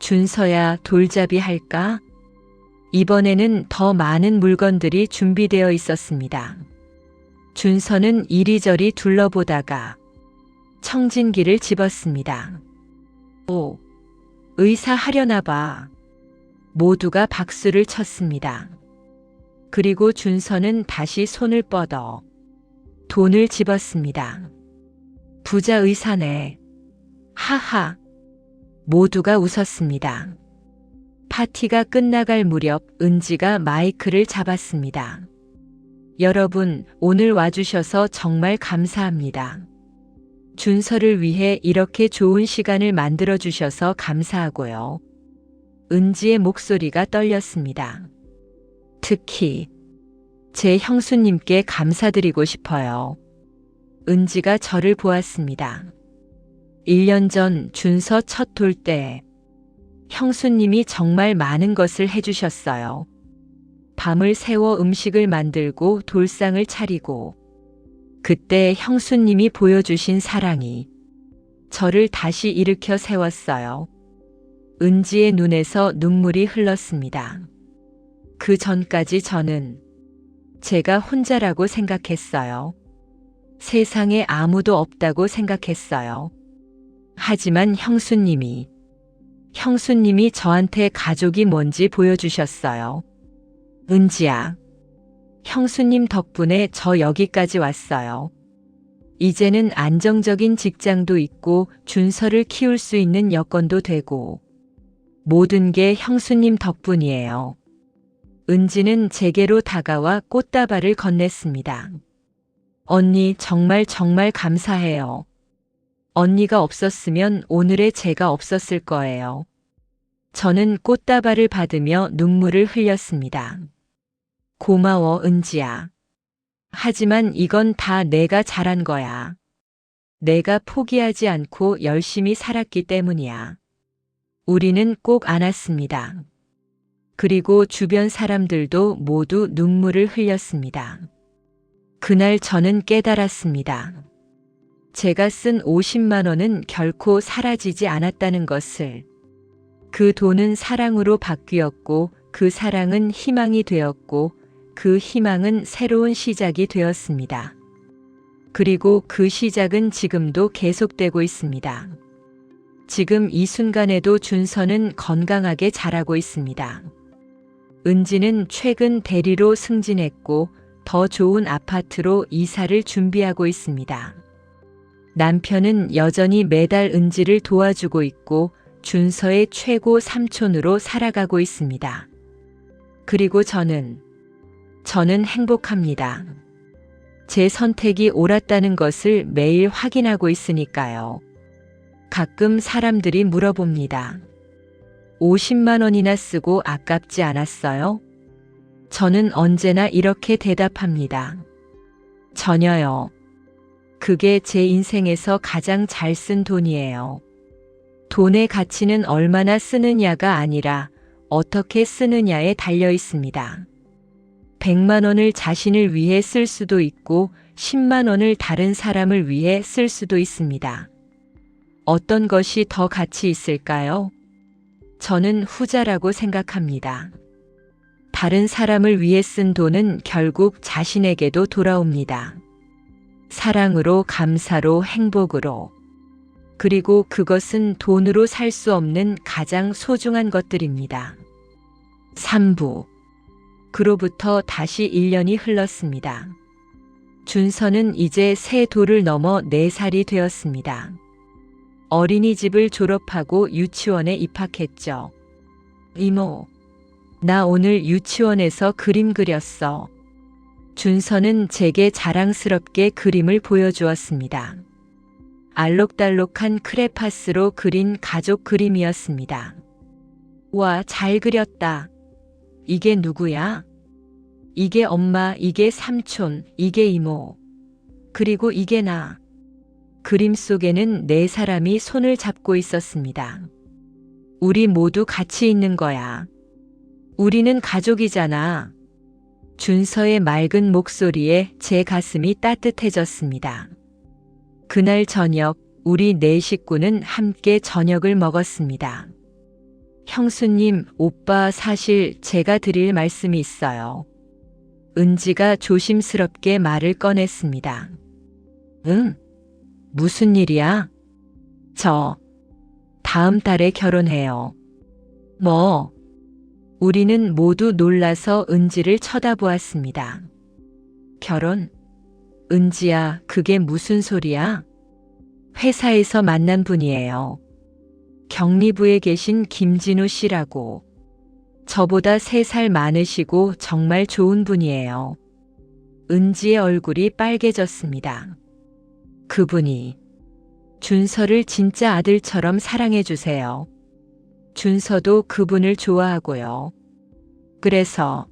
준서야, 돌잡이 할까? 이번에는 더 많은 물건들이 준비되어 있었습니다. 준서는 이리저리 둘러보다가 청진기를 집었습니다. 오, 의사 하려나 봐. 모두가 박수를 쳤습니다. 그리고 준서는 다시 손을 뻗어 돈을 집었습니다. 부자 의사네. 하하. 모두가 웃었습니다. 파티가 끝나갈 무렵 은지가 마이크를 잡았습니다. 여러분, 오늘 와주셔서 정말 감사합니다. 준서를 위해 이렇게 좋은 시간을 만들어주셔서 감사하고요. 은지의 목소리가 떨렸습니다. 특히 제 형수님께 감사드리고 싶어요. 은지가 저를 보았습니다. 1년 전 준서 첫 돌 때 형수님이 정말 많은 것을 해주셨어요. 밤을 새워 음식을 만들고 돌상을 차리고 그때 형수님이 보여주신 사랑이 저를 다시 일으켜 세웠어요. 은지의 눈에서 눈물이 흘렀습니다. 그 전까지 저는 제가 혼자라고 생각했어요. 세상에 아무도 없다고 생각했어요. 하지만 형수님이 저한테 가족이 뭔지 보여주셨어요. 은지야, 형수님 덕분에 저 여기까지 왔어요. 이제는 안정적인 직장도 있고 준서를 키울 수 있는 여건도 되고 모든 게 형수님 덕분이에요. 은지는 제게로 다가와 꽃다발을 건넸습니다. 언니, 정말 감사해요. 언니가 없었으면 오늘의 제가 없었을 거예요. 저는 꽃다발을 받으며 눈물을 흘렸습니다. 고마워, 은지야. 하지만 이건 다 내가 잘한 거야. 내가 포기하지 않고 열심히 살았기 때문이야. 우리는 꼭 안았습니다. 그리고 주변 사람들도 모두 눈물을 흘렸습니다. 그날 저는 깨달았습니다. 제가 쓴 50만 원은 결코 사라지지 않았다는 것을. 그 돈은 사랑으로 바뀌었고 그 사랑은 희망이 되었고 그 희망은 새로운 시작이 되었습니다. 그리고 그 시작은 지금도 계속되고 있습니다. 지금 이 순간에도 준서는 건강하게 자라고 있습니다. 은지는 최근 대리로 승진했고 더 좋은 아파트로 이사를 준비하고 있습니다. 남편은 여전히 매달 은지를 도와주고 있고 준서의 최고 삼촌으로 살아가고 있습니다. 그리고 저는 행복합니다. 제 선택이 옳았다는 것을 매일 확인하고 있으니까요. 가끔 사람들이 물어봅니다. 50만 원이나 쓰고 아깝지 않았어요? 저는 언제나 이렇게 대답합니다. 전혀요. 그게 제 인생에서 가장 잘 쓴 돈이에요. 돈의 가치는 얼마나 쓰느냐가 아니라 어떻게 쓰느냐에 달려 있습니다. 100만 원을 자신을 위해 쓸 수도 있고 10만 원을 다른 사람을 위해 쓸 수도 있습니다. 어떤 것이 더 가치 있을까요? 저는 후자라고 생각합니다. 다른 사람을 위해 쓴 돈은 결국 자신에게도 돌아옵니다. 사랑으로, 감사로, 행복으로. 그리고 그것은 돈으로 살 수 없는 가장 소중한 것들입니다. 3부. 그로부터 다시 1년이 흘렀습니다. 준서는 이제 새 돌을 넘어 4살이 되었습니다. 어린이집을 졸업하고 유치원에 입학했죠. 이모, 나 오늘 유치원에서 그림 그렸어. 준서는 제게 자랑스럽게 그림을 보여주었습니다. 알록달록한 크레파스로 그린 가족 그림이었습니다. 와, 잘 그렸다. 이게 누구야? 이게 엄마, 이게 삼촌, 이게 이모. 그리고 이게 나. 그림 속에는 4사람이 손을 잡고 있었습니다. 우리 모두 같이 있는 거야. 우리는 가족이잖아. 준서의 맑은 목소리에 제 가슴이 따뜻해졌습니다. 그날 저녁, 우리 4식구는 함께 저녁을 먹었습니다. 형수님, 오빠, 사실 제가 드릴 말씀이 있어요. 은지가 조심스럽게 말을 꺼냈습니다. 응? 무슨 일이야? 저 다음 달에 결혼해요. 뭐? 우리는 모두 놀라서 은지를 쳐다보았습니다. 결혼? 은지야, 그게 무슨 소리야? 회사에서 만난 분이에요. 격리부에 계신 김진우 씨라고. 저보다 3살 많으시고 정말 좋은 분이에요. 은지의 얼굴이 빨개졌습니다. 그분이 준서를 진짜 아들처럼 사랑해 주세요. 준서도 그분을 좋아하고요. 그래서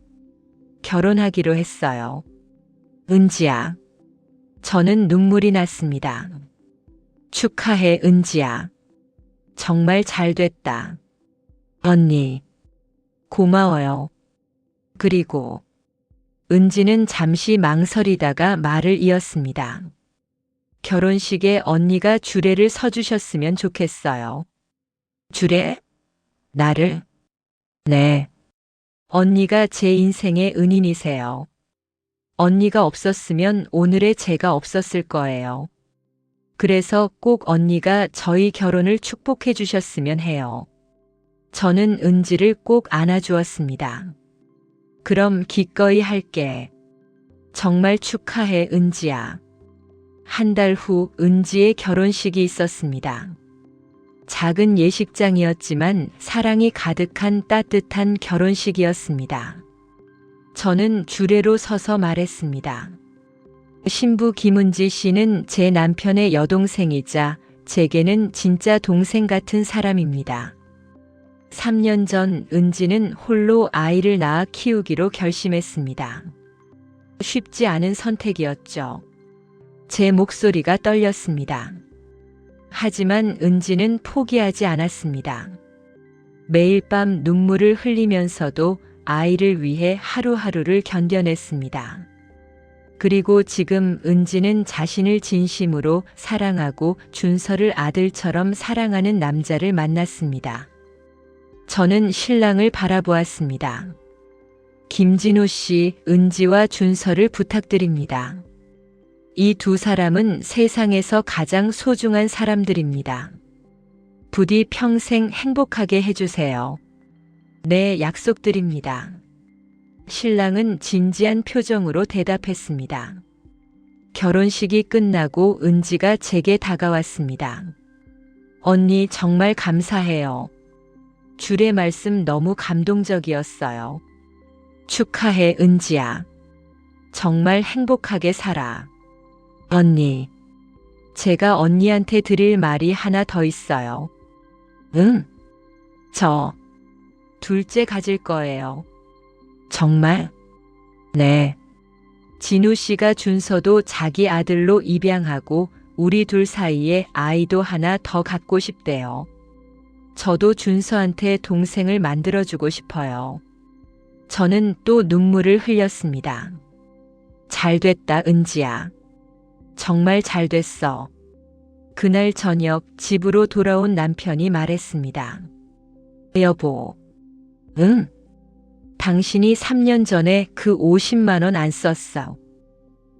결혼하기로 했어요. 은지야, 저는 눈물이 났습니다. 축하해, 은지야. 정말 잘 됐다. 언니, 고마워요. 그리고 은지는 잠시 망설이다가 말을 이었습니다. 결혼식에 언니가 주례를 서주셨으면 좋겠어요. 주례? 나를? 네. 언니가 제 인생의 은인이세요. 언니가 없었으면 오늘의 제가 없었을 거예요. 그래서 꼭 언니가 저희 결혼을 축복해 주셨으면 해요. 저는 은지를 꼭 안아주었습니다. 그럼 기꺼이 할게. 정말 축하해, 은지야. 한 달 후 은지의 결혼식이 있었습니다. 작은 예식장이었지만 사랑이 가득한 따뜻한 결혼식이었습니다. 저는 주례로 서서 말했습니다. 신부 김은지 씨는 제 남편의 여동생이자 제게는 진짜 동생 같은 사람입니다. 3년 전 은지는 홀로 아이를 낳아 키우기로 결심했습니다. 쉽지 않은 선택이었죠. 제 목소리가 떨렸습니다. 하지만 은지는 포기하지 않았습니다. 매일 밤 눈물을 흘리면서도 아이를 위해 하루하루를 견뎌냈습니다. 그리고 지금 은지는 자신을 진심으로 사랑하고 준서를 아들처럼 사랑하는 남자를 만났습니다. 저는 신랑을 바라보았습니다. 김진우 씨, 은지와 준서를 부탁드립니다. 이 2사람은 세상에서 가장 소중한 사람들입니다. 부디 평생 행복하게 해주세요. 네, 약속드립니다. 신랑은 진지한 표정으로 대답했습니다. 결혼식이 끝나고 은지가 제게 다가왔습니다. 언니, 정말 감사해요. 주례 말씀 너무 감동적이었어요. 축하해, 은지야. 정말 행복하게 살아. 언니, 제가 언니한테 드릴 말이 하나 더 있어요. 응? 저 둘째 가질 거예요. 정말? 네. 진우 씨가 준서도 자기 아들로 입양하고 우리 둘 사이에 아이도 하나 더 갖고 싶대요. 저도 준서한테 동생을 만들어주고 싶어요. 저는 또 눈물을 흘렸습니다. 잘 됐다, 은지야. 정말 잘 됐어. 그날 저녁 집으로 돌아온 남편이 말했습니다. 여보. 응? 당신이 3년 전에 그 50만 원 안 썼어.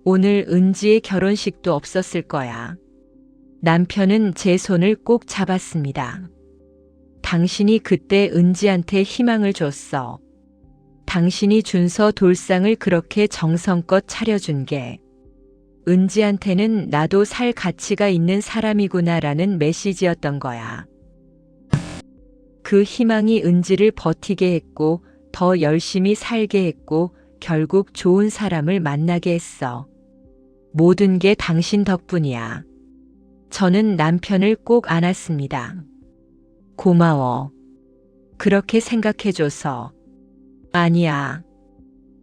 오늘 은지의 결혼식도 없었을 거야. 남편은 제 손을 꼭 잡았습니다. 당신이 그때 은지한테 희망을 줬어. 당신이 준서 돌상을 그렇게 정성껏 차려준 게 은지한테는 나도 살 가치가 있는 사람이구나라는 메시지였던 거야. 그 희망이 은지를 버티게 했고 더 열심히 살게 했고 결국 좋은 사람을 만나게 했어. 모든 게 당신 덕분이야. 저는 남편을 꼭 안았습니다. 고마워. 그렇게 생각해줘서. 아니야.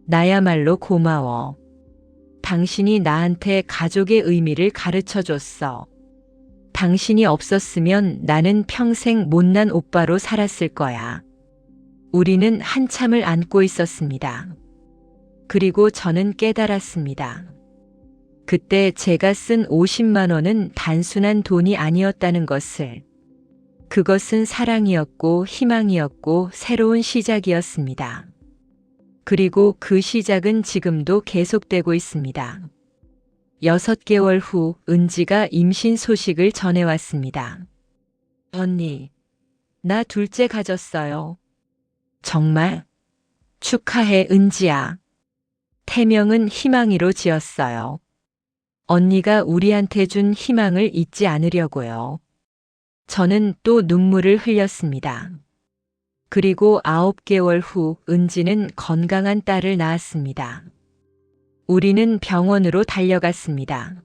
나야말로 고마워. 당신이 나한테 가족의 의미를 가르쳐줬어. 당신이 없었으면 나는 평생 못난 오빠로 살았을 거야. 우리는 한참을 안고 있었습니다. 그리고 저는 깨달았습니다. 그때 제가 쓴 50만 원은 단순한 돈이 아니었다는 것을. 그것은 사랑이었고 희망이었고 새로운 시작이었습니다. 그리고 그 시작은 지금도 계속되고 있습니다. 6개월 후 은지가 임신 소식을 전해왔습니다. 언니, 나 둘째 가졌어요. 정말? 축하해, 은지야. 태명은 희망이로 지었어요. 언니가 우리한테 준 희망을 잊지 않으려고요. 저는 또 눈물을 흘렸습니다. 그리고 9개월 후 은지는 건강한 딸을 낳았습니다. 우리는 병원으로 달려갔습니다.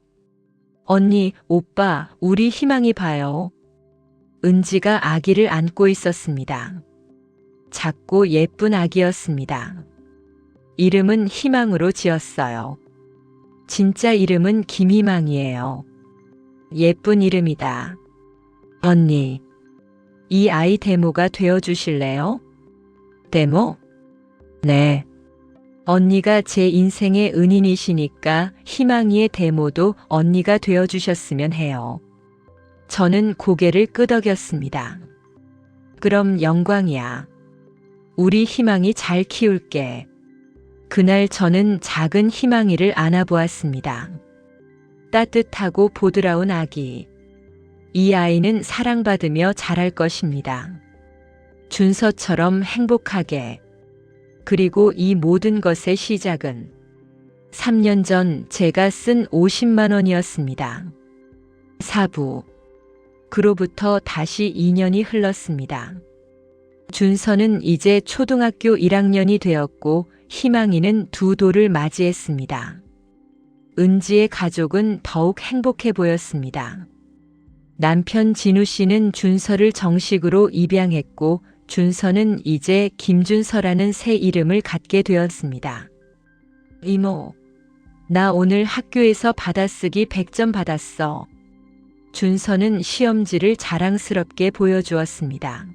언니, 오빠, 우리 희망이 봐요. 은지가 아기를 안고 있었습니다. 작고 예쁜 아기였습니다. 이름은 희망으로 지었어요. 진짜 이름은 김희망이에요. 예쁜 이름이다. 언니, 이 아이 데모가 되어주실래요? 데모? 네. 언니가 제 인생의 은인이시니까 희망이의 데모도 언니가 되어주셨으면 해요. 저는 고개를 끄덕였습니다. 그럼 영광이야. 우리 희망이 잘 키울게. 그날 저는 작은 희망이를 안아보았습니다. 따뜻하고 보드라운 아기. 이 아이는 사랑받으며 자랄 것입니다. 준서처럼 행복하게. 그리고 이 모든 것의 시작은 3년 전 제가 쓴 50만 원이었습니다. 사부. 그로부터 다시 2년이 흘렀습니다. 준서는 이제 초등학교 1학년이 되었고 희망이는 2돌을 맞이했습니다. 은지의 가족은 더욱 행복해 보였습니다. 남편 진우 씨는 준서를 정식으로 입양했고 준서는 이제 김준서라는 새 이름을 갖게 되었습니다. 이모, 나 오늘 학교에서 받아쓰기 100점 받았어. 준서는 시험지를 자랑스럽게 보여주었습니다.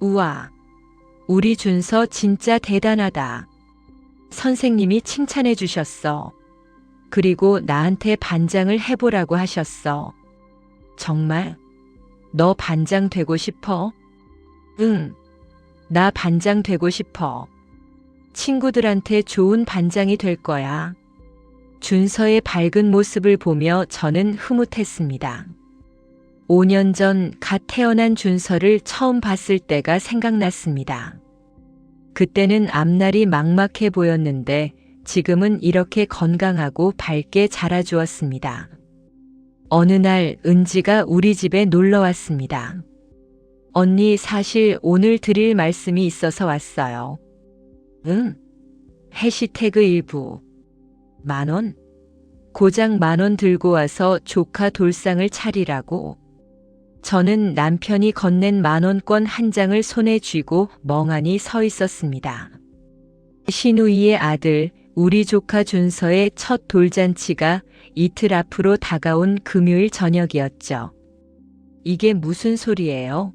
우와, 우리 준서 진짜 대단하다. 선생님이 칭찬해 주셨어. 그리고 나한테 반장을 해보라고 하셨어. 정말? 너 반장 되고 싶어? 응, 나 반장 되고 싶어. 친구들한테 좋은 반장이 될 거야. 준서의 밝은 모습을 보며 저는 흐뭇했습니다. 5년 전 갓 태어난 준서를 처음 봤을 때가 생각났습니다. 그때는 앞날이 막막해 보였는데 지금은 이렇게 건강하고 밝게 자라주었습니다. 어느 날 은지가 우리 집에 놀러 왔습니다. 언니, 사실 오늘 드릴 말씀이 있어서 왔어요. 응? 해시태그 일부. 10,000원? 고작 10,000원 들고 와서 조카 돌상을 차리라고. 저는 남편이 건넨 10,000원권 한 장을 손에 쥐고 멍하니 서 있었습니다. 신우이의 아들, 우리 조카 준서의 첫 돌잔치가 이틀 앞으로 다가온 금요일 저녁이었죠. 이게 무슨 소리예요?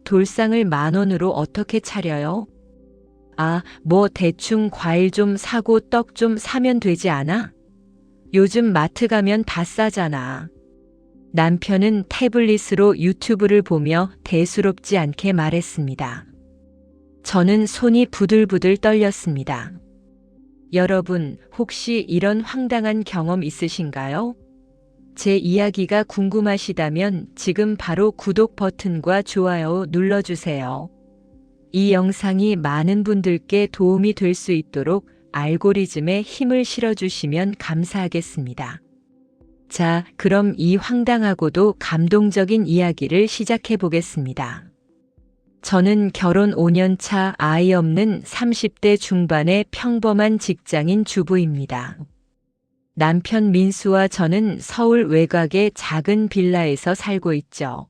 돌상을 10,000원으로 어떻게 차려요? 아, 뭐 대충 과일 좀 사고 떡 좀 사면 되지 않아? 요즘 마트 가면 다 싸잖아. 남편은 태블릿으로 유튜브를 보며 대수롭지 않게 말했습니다. 저는 손이 부들부들 떨렸습니다. 여러분, 혹시 이런 황당한 경험 있으신가요? 제 이야기가 궁금하시다면 지금 바로 구독 버튼과 좋아요 눌러주세요. 이 영상이 많은 분들께 도움이 될 수 있도록 알고리즘에 힘을 실어주시면 감사하겠습니다. 자, 그럼 이 황당하고도 감동적인 이야기를 시작해 보겠습니다. 저는 결혼 5년 차 아이 없는 30대 중반의 평범한 직장인 주부입니다. 남편 민수와 저는 서울 외곽의 작은 빌라에서 살고 있죠.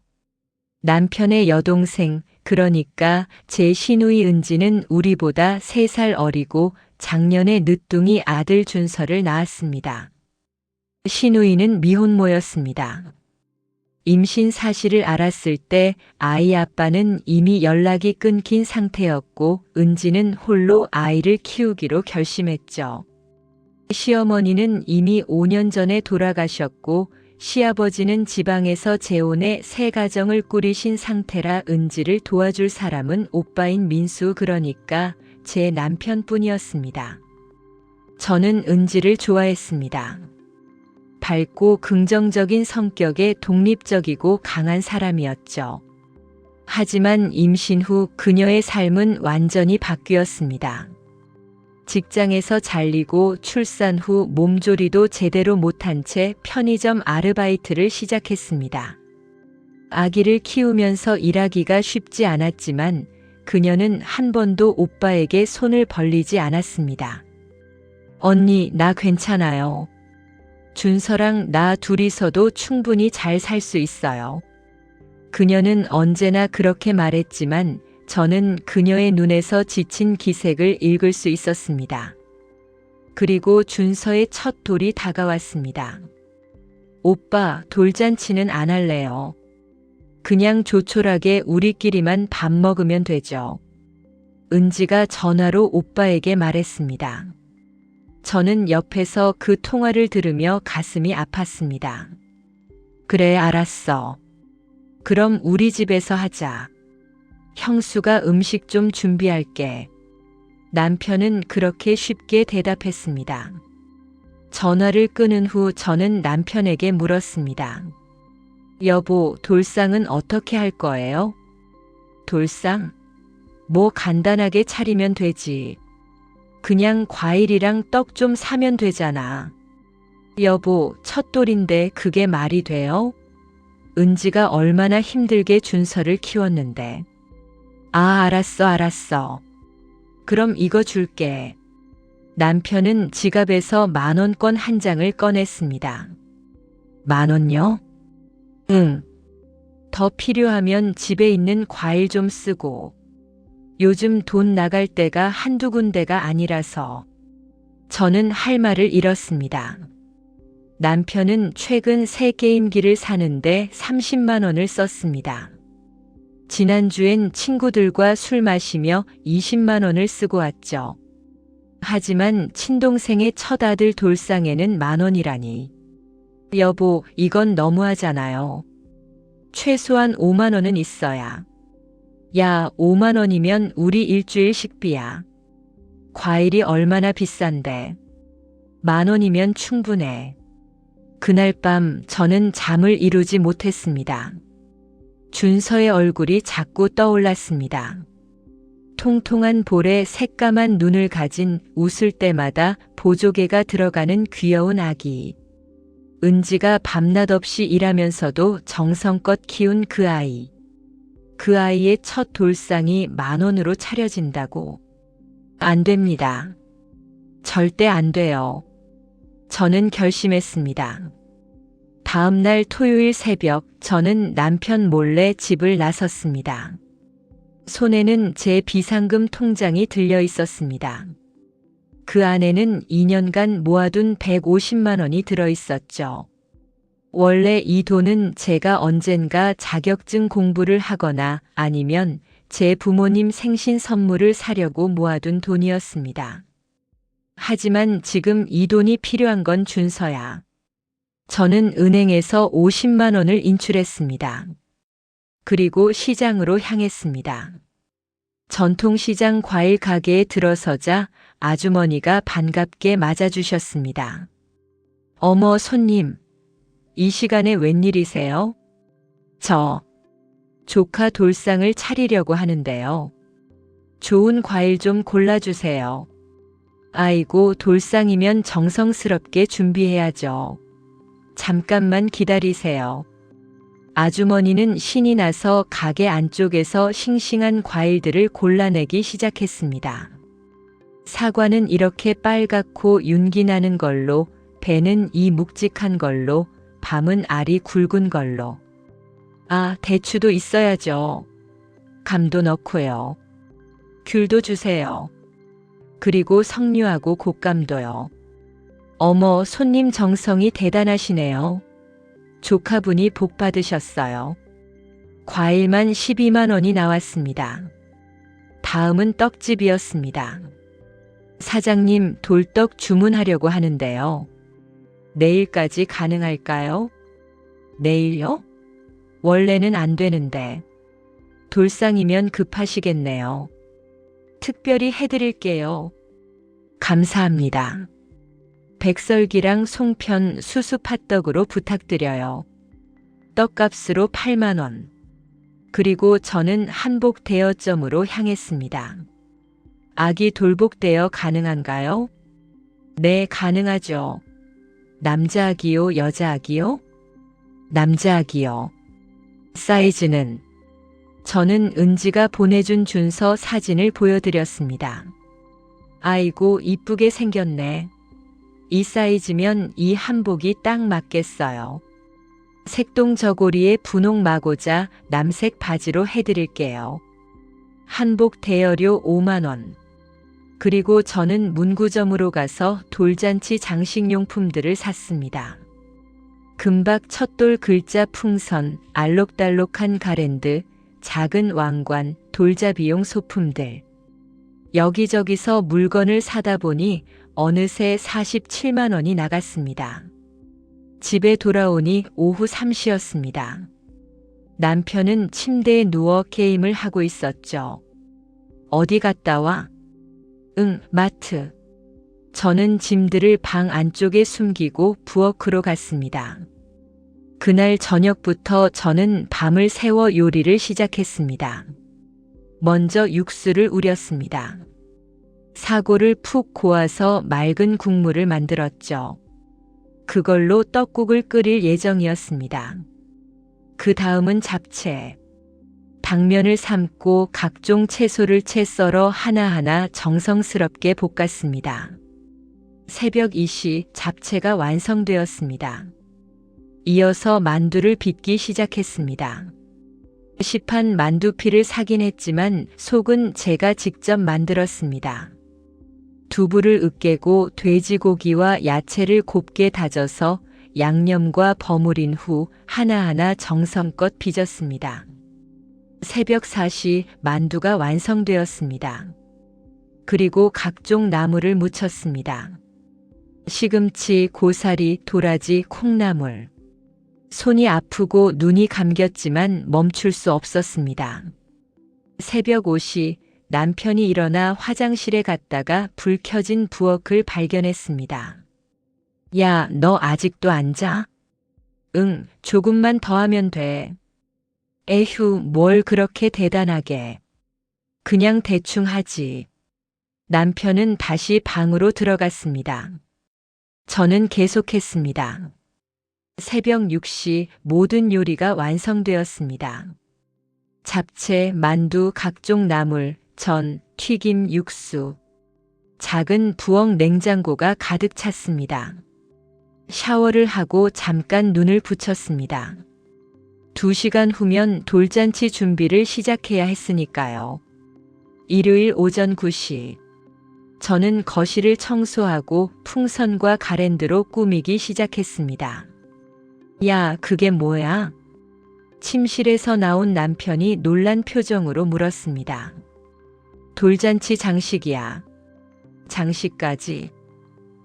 남편의 여동생, 그러니까 제 시누이 은지는 우리보다 3살 어리고 작년에 늦둥이 아들 준서를 낳았습니다. 시누이는 미혼모였습니다. 임신 사실을 알았을 때 아이 아빠는 이미 연락이 끊긴 상태였고 은지는 홀로 아이를 키우기로 결심했죠. 시어머니는 이미 5년 전에 돌아가셨고 시아버지는 지방에서 재혼해 새 가정을 꾸리신 상태라 은지를 도와줄 사람은 오빠인 민수, 그러니까 제 남편뿐이었습니다. 저는 은지를 좋아했습니다. 밝고 긍정적인 성격에 독립적이고 강한 사람이었죠. 하지만 임신 후 그녀의 삶은 완전히 바뀌었습니다. 직장에서 잘리고 출산 후 몸조리도 제대로 못한 채 편의점 아르바이트를 시작했습니다. 아기를 키우면서 일하기가 쉽지 않았지만 그녀는 한 번도 오빠에게 손을 벌리지 않았습니다. 언니, 나 괜찮아요. 준서랑 나 둘이서도 충분히 잘 살 수 있어요. 그녀는 언제나 그렇게 말했지만 저는 그녀의 눈에서 지친 기색을 읽을 수 있었습니다. 그리고 준서의 첫 돌이 다가왔습니다. 오빠, 돌잔치는 안 할래요. 그냥 조촐하게 우리끼리만 밥 먹으면 되죠. 은지가 전화로 오빠에게 말했습니다. 저는 옆에서 그 통화를 들으며 가슴이 아팠습니다. 그래, 알았어. 그럼 우리 집에서 하자. 형수가 음식 좀 준비할게. 남편은 그렇게 쉽게 대답했습니다. 전화를 끊은 후 저는 남편에게 물었습니다. 여보, 돌상은 어떻게 할 거예요? 돌상? 뭐 간단하게 차리면 되지. 그냥 과일이랑 떡 좀 사면 되잖아. 여보, 첫 돌인데 그게 말이 돼요? 은지가 얼마나 힘들게 준서를 키웠는데. 아, 알았어. 그럼 이거 줄게. 남편은 지갑에서 10,000원권 한 장을 꺼냈습니다. 10,000원요? 응. 더 필요하면 집에 있는 과일 좀 쓰고. 요즘 돈 나갈 때가 한두 군데가 아니라서. 저는 할 말을 잃었습니다. 남편은 최근 새 게임기를 사는데 30만 원을 썼습니다. 지난주엔 친구들과 술 마시며 20만 원을 쓰고 왔죠. 하지만 친동생의 첫 아들 돌상에는 10,000원이라니. 여보, 이건 너무하잖아요. 최소한 5만 원은 있어야. 야, 5만 원이면 우리 일주일 식비야. 과일이 얼마나 비싼데. 10,000원이면 충분해. 그날 밤 저는 잠을 이루지 못했습니다. 준서의 얼굴이 자꾸 떠올랐습니다. 통통한 볼에 새까만 눈을 가진 웃을 때마다 보조개가 들어가는 귀여운 아기. 은지가 밤낮 없이 일하면서도 정성껏 키운 그 아이. 그 아이의 첫 돌상이 10,000원으로 차려진다고. 안 됩니다. 절대 안 돼요. 저는 결심했습니다. 다음 날 토요일 새벽 저는 남편 몰래 집을 나섰습니다. 손에는 제 비상금 통장이 들려 있었습니다. 그 안에는 2년간 모아둔 150만 원이 들어 있었죠. 원래 이 돈은 제가 언젠가 자격증 공부를 하거나 아니면 제 부모님 생신 선물을 사려고 모아둔 돈이었습니다. 하지만 지금 이 돈이 필요한 건 준서야. 저는 은행에서 50만 원을 인출했습니다. 그리고 시장으로 향했습니다. 전통시장 과일 가게에 들어서자 아주머니가 반갑게 맞아주셨습니다. 어머, 손님. 이 시간에 웬일이세요? 저 조카 돌상을 차리려고 하는데요. 좋은 과일 좀 골라주세요. 아이고, 돌상이면 정성스럽게 준비해야죠. 잠깐만 기다리세요. 아주머니는 신이 나서 가게 안쪽에서 싱싱한 과일들을 골라내기 시작했습니다. 사과는 이렇게 빨갛고 윤기 나는 걸로, 배는 이 묵직한 걸로, 밤은 알이 굵은 걸로. 아, 대추도 있어야죠. 감도 넣고요. 귤도 주세요. 그리고 석류하고 곶감도요. 어머, 손님 정성이 대단하시네요. 조카분이 복 받으셨어요. 과일만 12만 원이 나왔습니다. 다음은 떡집이었습니다. 사장님, 돌떡 주문하려고 하는데요. 내일까지 가능할까요? 내일요? 원래는 안 되는데. 돌상이면 급하시겠네요. 특별히 해드릴게요. 감사합니다. 백설기랑 송편, 수수팥떡으로 부탁드려요. 떡값으로 8만 원. 그리고 저는 한복 대여점으로 향했습니다. 아기 돌복 대여 가능한가요? 네, 가능하죠. 남자 아기요, 여자 아기요? 남자 아기요. 사이즈는? 저는 은지가 보내준 준서 사진을 보여드렸습니다. 아이고, 이쁘게 생겼네. 이 사이즈면 이 한복이 딱 맞겠어요. 색동 저고리에 분홍 마고자 남색 바지로 해드릴게요. 한복 대여료 5만 원. 그리고 저는 문구점으로 가서 돌잔치 장식용품들을 샀습니다. 금박 첫 돌 글자 풍선, 알록달록한 가랜드, 작은 왕관, 돌잡이용 소품들. 여기저기서 물건을 사다 보니 어느새 47만 원이 나갔습니다. 집에 돌아오니 오후 3시였습니다. 남편은 침대에 누워 게임을 하고 있었죠. 어디 갔다 와? 응, 마트. 저는 짐들을 방 안쪽에 숨기고 부엌으로 갔습니다. 그날 저녁부터 저는 밤을 새워 요리를 시작했습니다. 먼저 육수를 우렸습니다. 사고를 푹 고아서 맑은 국물을 만들었죠. 그걸로 떡국을 끓일 예정이었습니다. 그 다음은 잡채. 당면을 삶고 각종 채소를 채 썰어 하나하나 정성스럽게 볶았습니다. 새벽 2시 잡채가 완성되었습니다. 이어서 만두를 빚기 시작했습니다. 시판 만두피를 사긴 했지만 속은 제가 직접 만들었습니다. 두부를 으깨고 돼지고기와 야채를 곱게 다져서 양념과 버무린 후 하나하나 정성껏 빚었습니다. 새벽 4시 만두가 완성되었습니다. 그리고 각종 나물을 무쳤습니다. 시금치, 고사리, 도라지, 콩나물. 손이 아프고 눈이 감겼지만 멈출 수 없었습니다. 새벽 5시 남편이 일어나 화장실에 갔다가 불 켜진 부엌을 발견했습니다. 야, 너 아직도 안 자? 응, 조금만 더 하면 돼. 에휴, 뭘 그렇게 대단하게. 그냥 대충 하지. 남편은 다시 방으로 들어갔습니다. 저는 계속했습니다. 새벽 6시 모든 요리가 완성되었습니다. 잡채, 만두, 각종 나물, 전, 튀김, 육수. 작은 부엌 냉장고가 가득 찼습니다. 샤워를 하고 잠깐 눈을 붙였습니다. 2시간 후면 돌잔치 준비를 시작해야 했으니까요. 일요일 오전 9시. 저는 거실을 청소하고 풍선과 가랜드로 꾸미기 시작했습니다. 야, 그게 뭐야? 침실에서 나온 남편이 놀란 표정으로 물었습니다. 돌잔치 장식이야. 장식까지.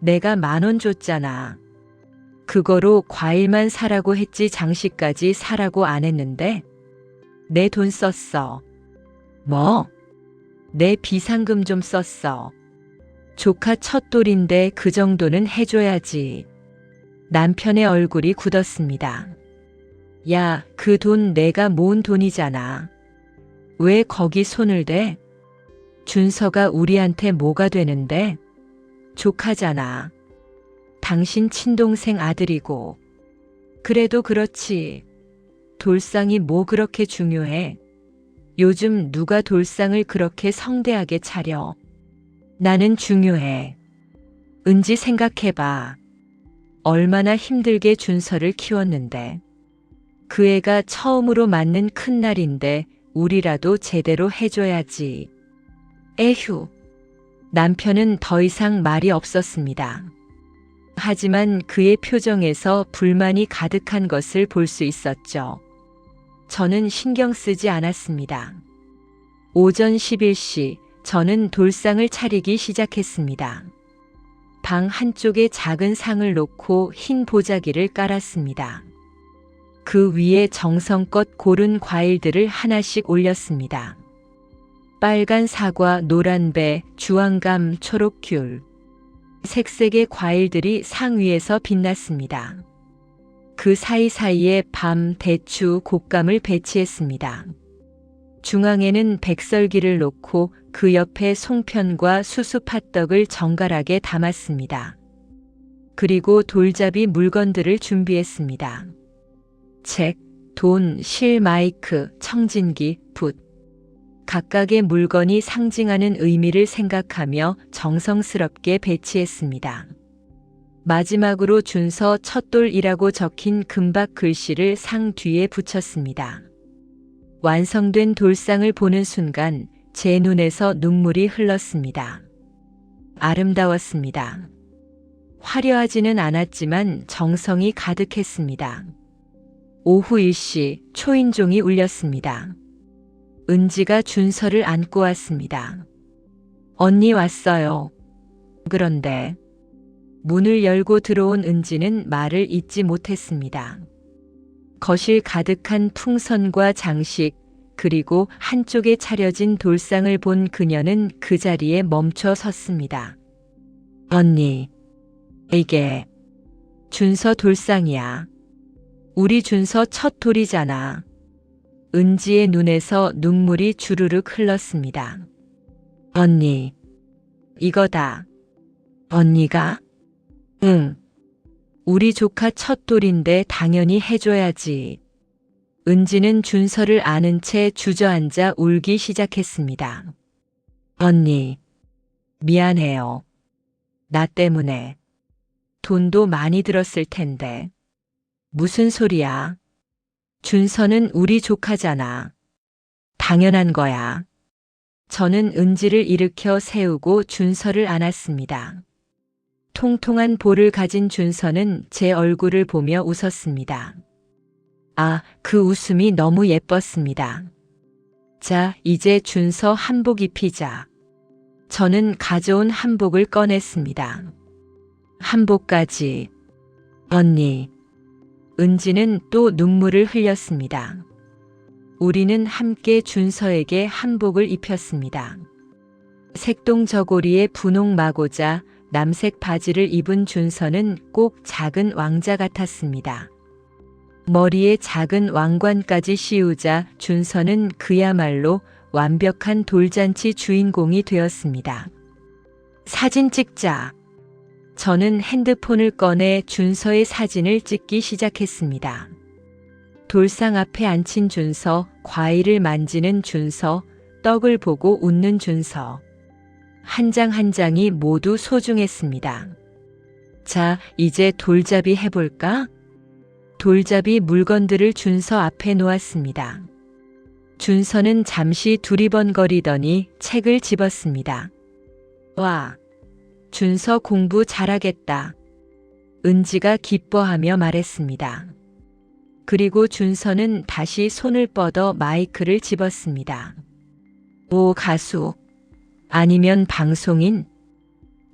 내가 10,000원 줬잖아. 그거로 과일만 사라고 했지 장식까지 사라고 안 했는데? 내 돈 썼어. 뭐? 내 비상금 좀 썼어. 조카 첫 돌인데 그 정도는 해줘야지. 남편의 얼굴이 굳었습니다. 야, 그 돈 내가 모은 돈이잖아. 왜 거기 손을 대? 준서가 우리한테 뭐가 되는데? 조카잖아. 당신 친동생 아들이고. 그래도 그렇지. 돌상이 뭐 그렇게 중요해? 요즘 누가 돌상을 그렇게 성대하게 차려? 나는 중요해. 은지 생각해봐. 얼마나 힘들게 준서를 키웠는데. 그 애가 처음으로 맞는 큰 날인데 우리라도 제대로 해줘야지. 에휴. 남편은 더 이상 말이 없었습니다. 하지만 그의 표정에서 불만이 가득한 것을 볼 수 있었죠. 저는 신경 쓰지 않았습니다. 오전 11시 저는 돌상을 차리기 시작했습니다. 방 한쪽에 작은 상을 놓고 흰 보자기를 깔았습니다. 그 위에 정성껏 고른 과일들을 하나씩 올렸습니다. 빨간 사과, 노란 배, 주황감, 초록 귤. 색색의 과일들이 상 위에서 빛났습니다. 그 사이사이에 밤, 대추, 곶감을 배치했습니다. 중앙에는 백설기를 놓고 그 옆에 송편과 수수팥떡을 정갈하게 담았습니다. 그리고 돌잡이 물건들을 준비했습니다. 책, 돈, 실, 마이크, 청진기, 붓. 각각의 물건이 상징하는 의미를 생각하며 정성스럽게 배치했습니다. 마지막으로 준서 첫돌이라고 적힌 금박 글씨를 상 뒤에 붙였습니다. 완성된 돌상을 보는 순간 제 눈에서 눈물이 흘렀습니다. 아름다웠습니다. 화려하지는 않았지만 정성이 가득했습니다. 오후 1시 초인종이 울렸습니다. 은지가 준서를 안고 왔습니다. 언니 왔어요. 그런데 문을 열고 들어온 은지는 말을 잇지 못했습니다. 거실 가득한 풍선과 장식, 그리고 한쪽에 차려진 돌상을 본 그녀는 그 자리에 멈춰 섰습니다. 언니, 이게 준서 돌상이야. 우리 준서 첫 돌이잖아. 은지의 눈에서 눈물이 주르륵 흘렀습니다. 언니, 이거다. 언니가? 응. 우리 조카 첫 돌인데 당연히 해줘야지. 은지는 준서를 아는 채 주저앉아 울기 시작했습니다. 언니, 미안해요. 나 때문에. 돈도 많이 들었을 텐데. 무슨 소리야? 준서는 우리 조카잖아. 당연한 거야. 저는 은지를 일으켜 세우고 준서를 안았습니다. 통통한 볼을 가진 준서는 제 얼굴을 보며 웃었습니다. 아, 그 웃음이 너무 예뻤습니다. 자, 이제 준서 한복 입히자. 저는 가져온 한복을 꺼냈습니다. 한복까지. 언니. 은지는 또 눈물을 흘렸습니다. 우리는 함께 준서에게 한복을 입혔습니다. 색동 저고리에 분홍 마고자, 남색 바지를 입은 준서는 꼭 작은 왕자 같았습니다. 머리에 작은 왕관까지 씌우자 준서는 그야말로 완벽한 돌잔치 주인공이 되었습니다. 사진 찍자. 저는 핸드폰을 꺼내 준서의 사진을 찍기 시작했습니다. 돌상 앞에 앉힌 준서, 과일을 만지는 준서, 떡을 보고 웃는 준서. 한 장 한 장이 모두 소중했습니다. 자, 이제 돌잡이 해볼까? 돌잡이 물건들을 준서 앞에 놓았습니다. 준서는 잠시 두리번거리더니 책을 집었습니다. 와, 준서 공부 잘하겠다. 은지가 기뻐하며 말했습니다. 그리고 준서는 다시 손을 뻗어 마이크를 집었습니다. 오, 가수. 아니면 방송인?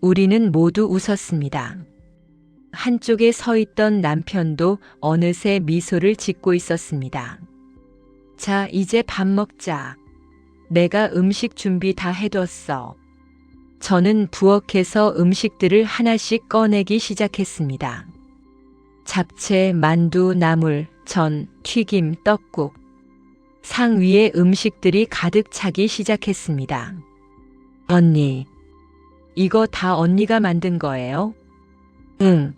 우리는 모두 웃었습니다. 한쪽에 서 있던 남편도 어느새 미소를 짓고 있었습니다. 자, 이제 밥 먹자. 내가 음식 준비 다 해뒀어. 저는 부엌에서 음식들을 하나씩 꺼내기 시작했습니다. 잡채, 만두, 나물, 전, 튀김, 떡국. 상 위에 음식들이 가득 차기 시작했습니다. 언니, 이거 다 언니가 만든 거예요? 응.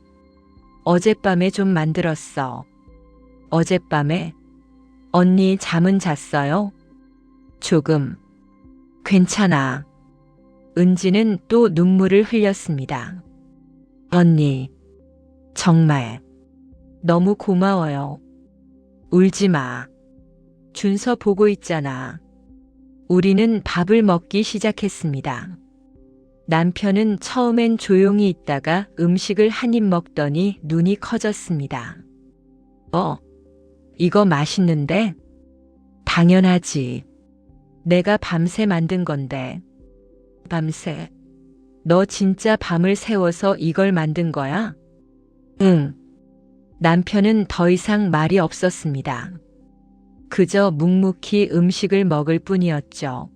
어젯밤에 좀 만들었어. 어젯밤에? 언니 잠은 잤어요? 조금. 괜찮아. 은지는 또 눈물을 흘렸습니다. 언니, 정말 너무 고마워요. 울지 마. 준서 보고 있잖아. 우리는 밥을 먹기 시작했습니다. 남편은 처음엔 조용히 있다가 음식을 한 입 먹더니 눈이 커졌습니다. 이거 맛있는데? 당연하지. 내가 밤새 만든 건데. 밤새? 너 진짜 밤을 새워서 이걸 만든 거야? 응. 남편은 더 이상 말이 없었습니다. 그저 묵묵히 음식을 먹을 뿐이었죠.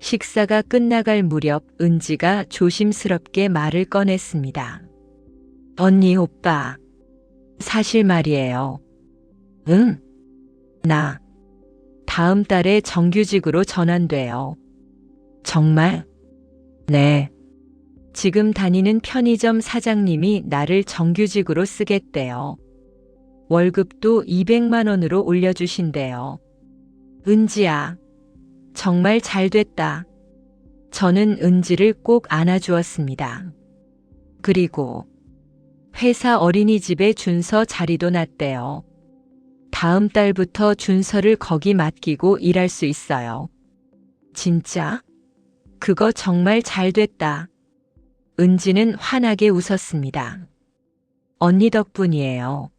식사가 끝나갈 무렵 은지가 조심스럽게 말을 꺼냈습니다. 언니, 오빠. 사실 말이에요. 응? 나 다음 달에 정규직으로 전환돼요. 정말? 네. 지금 다니는 편의점 사장님이 나를 정규직으로 쓰겠대요. 월급도 200만 원으로 올려주신대요. 은지야, 정말 잘 됐다. 저는 은지를 꼭 안아주었습니다. 그리고 회사 어린이집에 준서 자리도 났대요. 다음 달부터 준서를 거기 맡기고 일할 수 있어요. 진짜? 그거 정말 잘 됐다. 은지는 환하게 웃었습니다. 언니 덕분이에요.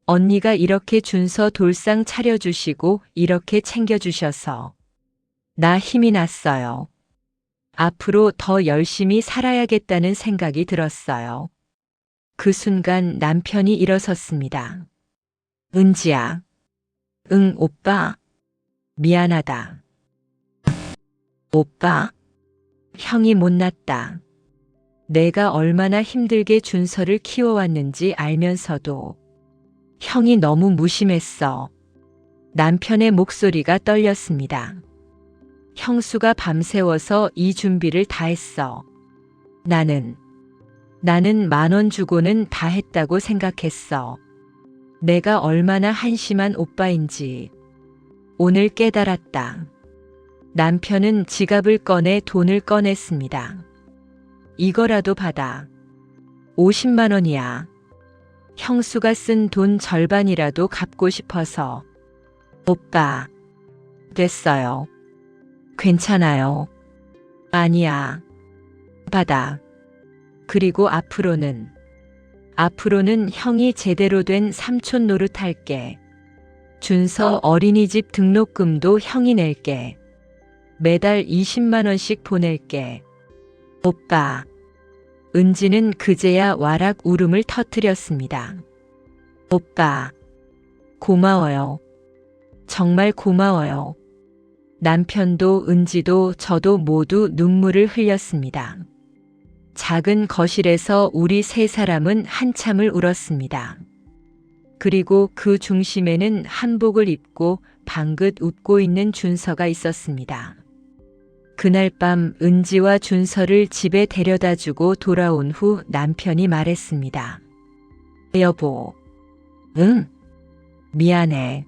언니가 이렇게 준서 돌상 차려주시고 이렇게 챙겨주셔서 나 힘이 났어요. 앞으로 더 열심히 살아야겠다는 생각이 들었어요. 그 순간 남편이 일어섰습니다. 은지야. 응, 오빠. 미안하다. 오빠. 형이 못났다. 내가 얼마나 힘들게 준서를 키워왔는지 알면서도 형이 너무 무심했어. 남편의 목소리가 떨렸습니다. 형수가 밤새워서 이 준비를 다 했어. 나는 10,000원 주고는 다 했다고 생각했어. 내가 얼마나 한심한 오빠인지 오늘 깨달았다. 남편은 지갑을 꺼내 돈을 꺼냈습니다. 이거라도 받아. 50만 원이야. 형수가 쓴 돈 절반이라도 갚고 싶어서. 오빠. 됐어요. 괜찮아요. 아니야. 받아. 그리고 앞으로는 형이 제대로 된 삼촌 노릇할게. 준서 어린이집 등록금도 형이 낼게. 매달 20만 원씩 보낼게. 오빠. 은지는 그제야 와락 울음을 터뜨렸습니다. 오빠. 고마워요. 정말 고마워요. 남편도 은지도 저도 모두 눈물을 흘렸습니다. 작은 거실에서 우리 세 사람은 한참을 울었습니다. 그리고 그 중심에는 한복을 입고 방긋 웃고 있는 준서가 있었습니다. 그날 밤 은지와 준서를 집에 데려다 주고 돌아온 후 남편이 말했습니다. 여보. 응? 미안해.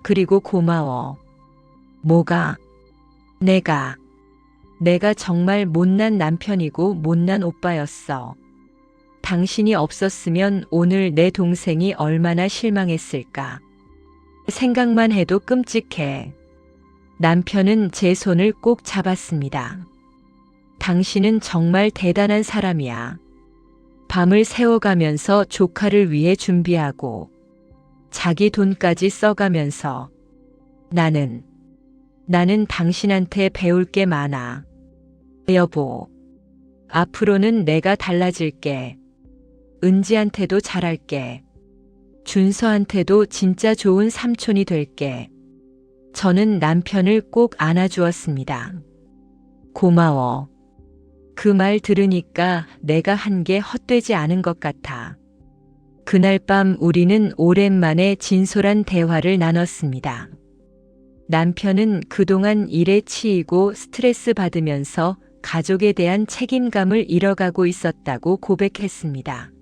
그리고 고마워. 뭐가? 내가 정말 못난 남편이고 못난 오빠였어. 당신이 없었으면 오늘 내 동생이 얼마나 실망했을까. 생각만 해도 끔찍해. 남편은 제 손을 꼭 잡았습니다. 당신은 정말 대단한 사람이야. 밤을 새워가면서 조카를 위해 준비하고 자기 돈까지 써가면서 나는 당신한테 배울 게 많아. 여보, 앞으로는 내가 달라질게. 은지한테도 잘할게. 준서한테도 진짜 좋은 삼촌이 될게. 저는 남편을 꼭 안아주었습니다. 고마워. 그 말 들으니까 내가 한 게 헛되지 않은 것 같아. 그날 밤 우리는 오랜만에 진솔한 대화를 나눴습니다. 남편은 그동안 일에 치이고 스트레스 받으면서 가족에 대한 책임감을 잃어가고 있었다고 고백했습니다.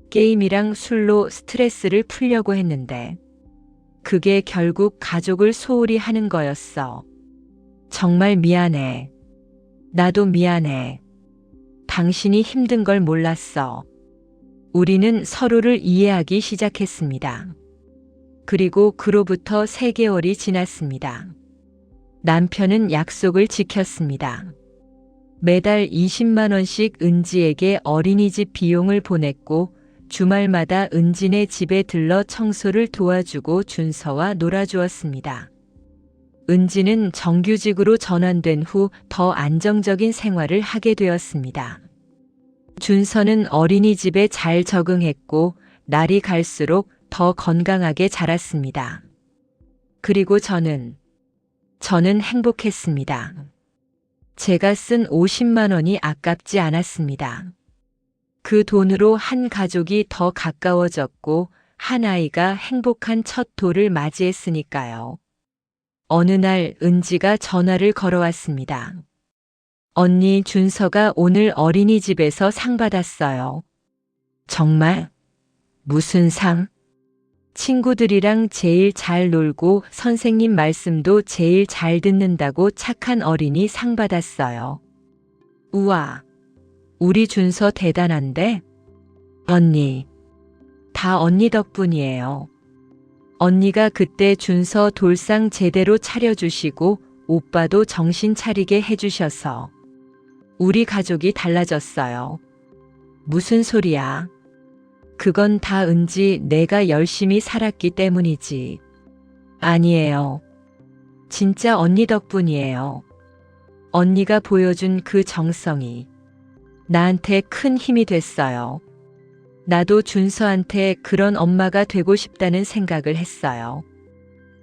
게임이랑 술로 스트레스를 풀려고 했는데 그게 결국 가족을 소홀히 하는 거였어. 정말 미안해. 나도 미안해. 당신이 힘든 걸 몰랐어. 우리는 서로를 이해하기 시작했습니다. 그리고 그로부터 3개월이 지났습니다. 남편은 약속을 지켰습니다. 매달 20만 원씩 은지에게 어린이집 비용을 보냈고 주말마다 은지네 집에 들러 청소를 도와주고 준서와 놀아주었습니다. 은지는 정규직으로 전환된 후 더 안정적인 생활을 하게 되었습니다. 준서는 어린이집에 잘 적응했고 날이 갈수록 더 건강하게 자랐습니다. 그리고 저는 행복했습니다. 제가 쓴 50만 원이 아깝지 않았습니다. 그 돈으로 한 가족이 더 가까워졌고 한 아이가 행복한 첫 돌을 맞이했으니까요. 어느 날 은지가 전화를 걸어왔습니다. 언니, 준서가 오늘 어린이집에서 상 받았어요. 정말? 무슨 상? 친구들이랑 제일 잘 놀고 선생님 말씀도 제일 잘 듣는다고 착한 어린이 상 받았어요. 우와, 우리 준서 대단한데? 언니, 다 언니 덕분이에요. 언니가 그때 준서 돌상 제대로 차려주시고 오빠도 정신 차리게 해주셔서 우리 가족이 달라졌어요. 무슨 소리야? 그건 다 은지 내가 열심히 살았기 때문이지. 아니에요. 진짜 언니 덕분이에요. 언니가 보여준 그 정성이 나한테 큰 힘이 됐어요. 나도 준서한테 그런 엄마가 되고 싶다는 생각을 했어요.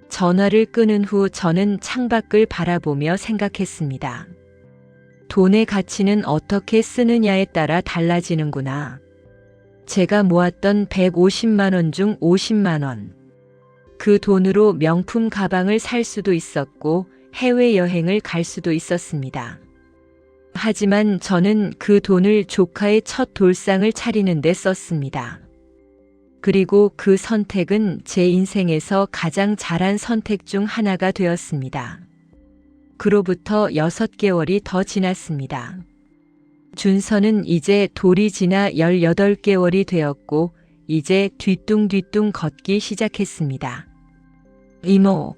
전화를 끊은 후 저는 창밖을 바라보며 생각했습니다. 돈의 가치는 어떻게 쓰느냐에 따라 달라지는구나. 제가 모았던 150만 원 중 50만 원. 그 돈으로 명품 가방을 살 수도 있었고 해외여행을 갈 수도 있었습니다. 하지만 저는 그 돈을 조카의 첫 돌상을 차리는 데 썼습니다. 그리고 그 선택은 제 인생에서 가장 잘한 선택 중 하나가 되었습니다. 그로부터 6개월이 더 지났습니다. 준서는 이제 돌이 지나 18개월이 되었고 이제 뒤뚱뒤뚱 걷기 시작했습니다. 이모.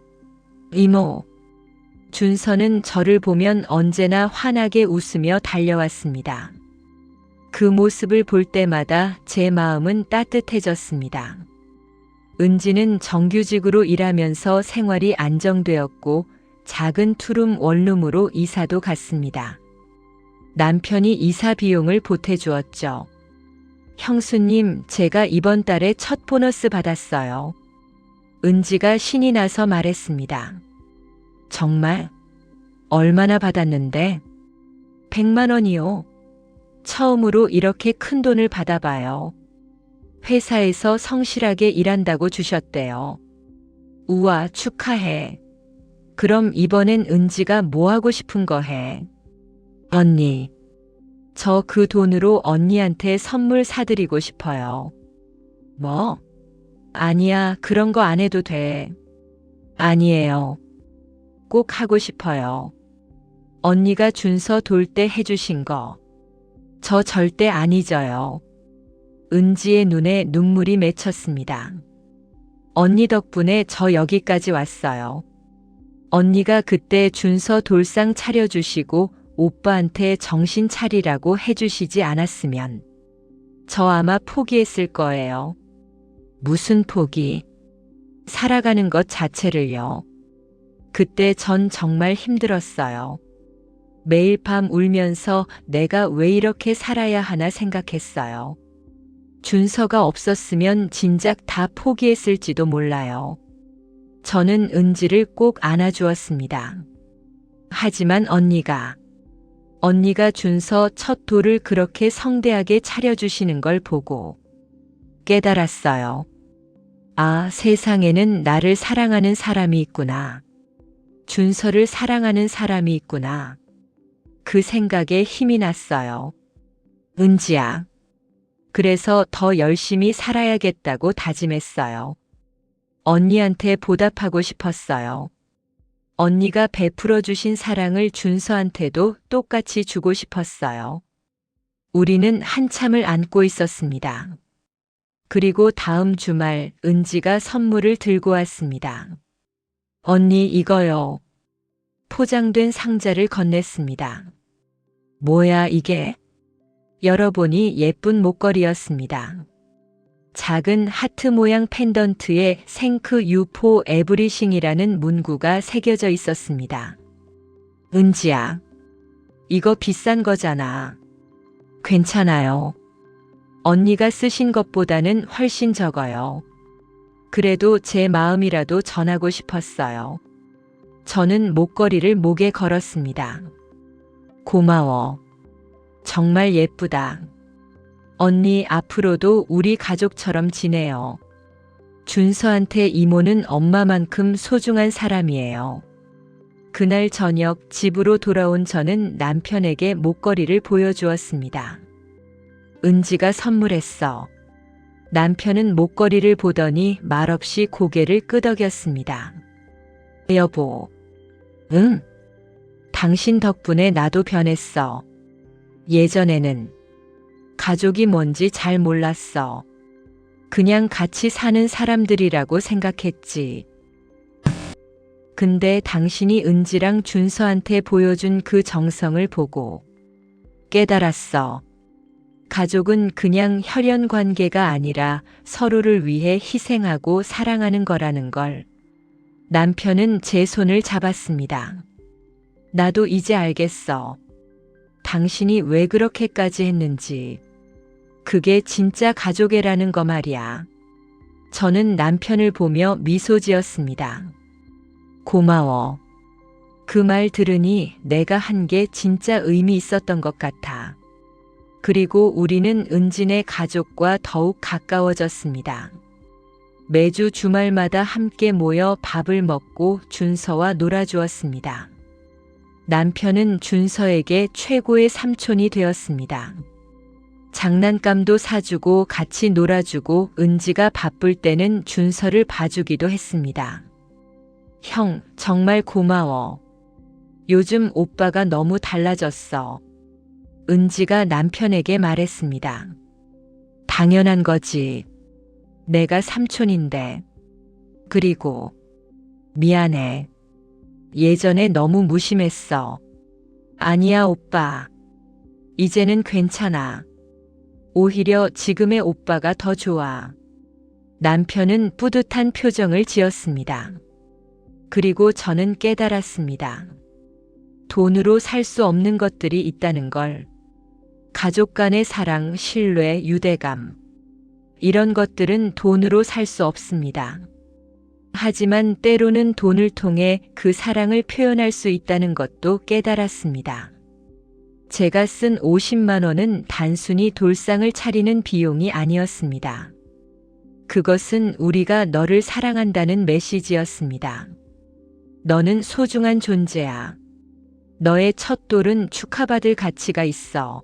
준서는 저를 보면 언제나 환하게 웃으며 달려왔습니다. 그 모습을 볼 때마다 제 마음은 따뜻해졌습니다. 은지는 정규직으로 일하면서 생활이 안정되었고 작은 투룸 원룸으로 이사도 갔습니다. 남편이 이사 비용을 보태주었죠. 형수님, 제가 이번 달에 첫 보너스 받았어요. 은지가 신이 나서 말했습니다. 정말? 얼마나 받았는데? 100만 원이요. 처음으로 이렇게 큰 돈을 받아봐요. 회사에서 성실하게 일한다고 주셨대요. 우와, 축하해. 그럼 이번엔 은지가 뭐 하고 싶은 거 해? 언니, 저 그 돈으로 언니한테 선물 사드리고 싶어요. 뭐? 아니야, 그런 거 안 해도 돼. 아니에요. 꼭 하고 싶어요. 언니가 준서 돌 때 해주신 거. 저 절대 안 잊어요. 은지의 눈에 눈물이 맺혔습니다. 언니 덕분에 저 여기까지 왔어요. 언니가 그때 준서 돌상 차려주시고 오빠한테 정신 차리라고 해주시지 않았으면 저 아마 포기했을 거예요. 무슨 포기? 살아가는 것 자체를요. 그때 전 정말 힘들었어요. 매일 밤 울면서 내가 왜 이렇게 살아야 하나 생각했어요. 준서가 없었으면 진작 다 포기했을지도 몰라요. 저는 은지를 꼭 안아주었습니다. 하지만 언니가 준서 첫 돌을 그렇게 성대하게 차려주시는 걸 보고 깨달았어요. 아, 세상에는 나를 사랑하는 사람이 있구나. 준서를 사랑하는 사람이 있구나. 그 생각에 힘이 났어요. 은지야. 그래서 더 열심히 살아야겠다고 다짐했어요. 언니한테 보답하고 싶었어요. 언니가 베풀어 주신 사랑을 준서한테도 똑같이 주고 싶었어요. 우리는 한참을 안고 있었습니다. 그리고 다음 주말 은지가 선물을 들고 왔습니다. 언니 이거요. 포장된 상자를 건넸습니다. 뭐야 이게? 열어보니 예쁜 목걸이였습니다. 작은 하트 모양 펜던트에 생크 유포 에브리싱이라는 문구가 새겨져 있었습니다. 은지야, 이거 비싼 거잖아. 괜찮아요. 언니가 쓰신 것보다는 훨씬 적어요. 그래도 제 마음이라도 전하고 싶었어요. 저는 목걸이를 목에 걸었습니다. 고마워. 정말 예쁘다. 언니 앞으로도 우리 가족처럼 지내요. 준서한테 이모는 엄마만큼 소중한 사람이에요. 그날 저녁 집으로 돌아온 저는 남편에게 목걸이를 보여주었습니다. 은지가 선물했어. 남편은 목걸이를 보더니 말없이 고개를 끄덕였습니다. 여보. 응. 당신 덕분에 나도 변했어. 예전에는 가족이 뭔지 잘 몰랐어. 그냥 같이 사는 사람들이라고 생각했지. 근데 당신이 은지랑 준서한테 보여준 그 정성을 보고 깨달았어. 가족은 그냥 혈연 관계가 아니라 서로를 위해 희생하고 사랑하는 거라는 걸. 남편은 제 손을 잡았습니다. 나도 이제 알겠어. 당신이 왜 그렇게까지 했는지. 그게 진짜 가족애라는 거 말이야. 저는 남편을 보며 미소 지었습니다. 고마워. 그 말 들으니 내가 한 게 진짜 의미 있었던 것 같아. 그리고 우리는 은진의 가족과 더욱 가까워졌습니다. 매주 주말마다 함께 모여 밥을 먹고 준서와 놀아주었습니다. 남편은 준서에게 최고의 삼촌이 되었습니다. 장난감도 사주고 같이 놀아주고 은지가 바쁠 때는 준서를 봐주기도 했습니다. 형, 정말 고마워. 요즘 오빠가 너무 달라졌어. 은지가 남편에게 말했습니다. 당연한 거지. 내가 삼촌인데. 그리고 미안해. 예전에 너무 무심했어. 아니야, 오빠. 이제는 괜찮아. 오히려 지금의 오빠가 더 좋아. 남편은 뿌듯한 표정을 지었습니다. 그리고 저는 깨달았습니다. 돈으로 살 수 없는 것들이 있다는 걸. 가족 간의 사랑, 신뢰, 유대감. 이런 것들은 돈으로 살 수 없습니다. 하지만 때로는 돈을 통해 그 사랑을 표현할 수 있다는 것도 깨달았습니다. 제가 쓴 50만 원은 단순히 돌상을 차리는 비용이 아니었습니다. 그것은 우리가 너를 사랑한다는 메시지였습니다. 너는 소중한 존재야. 너의 첫 돌은 축하받을 가치가 있어.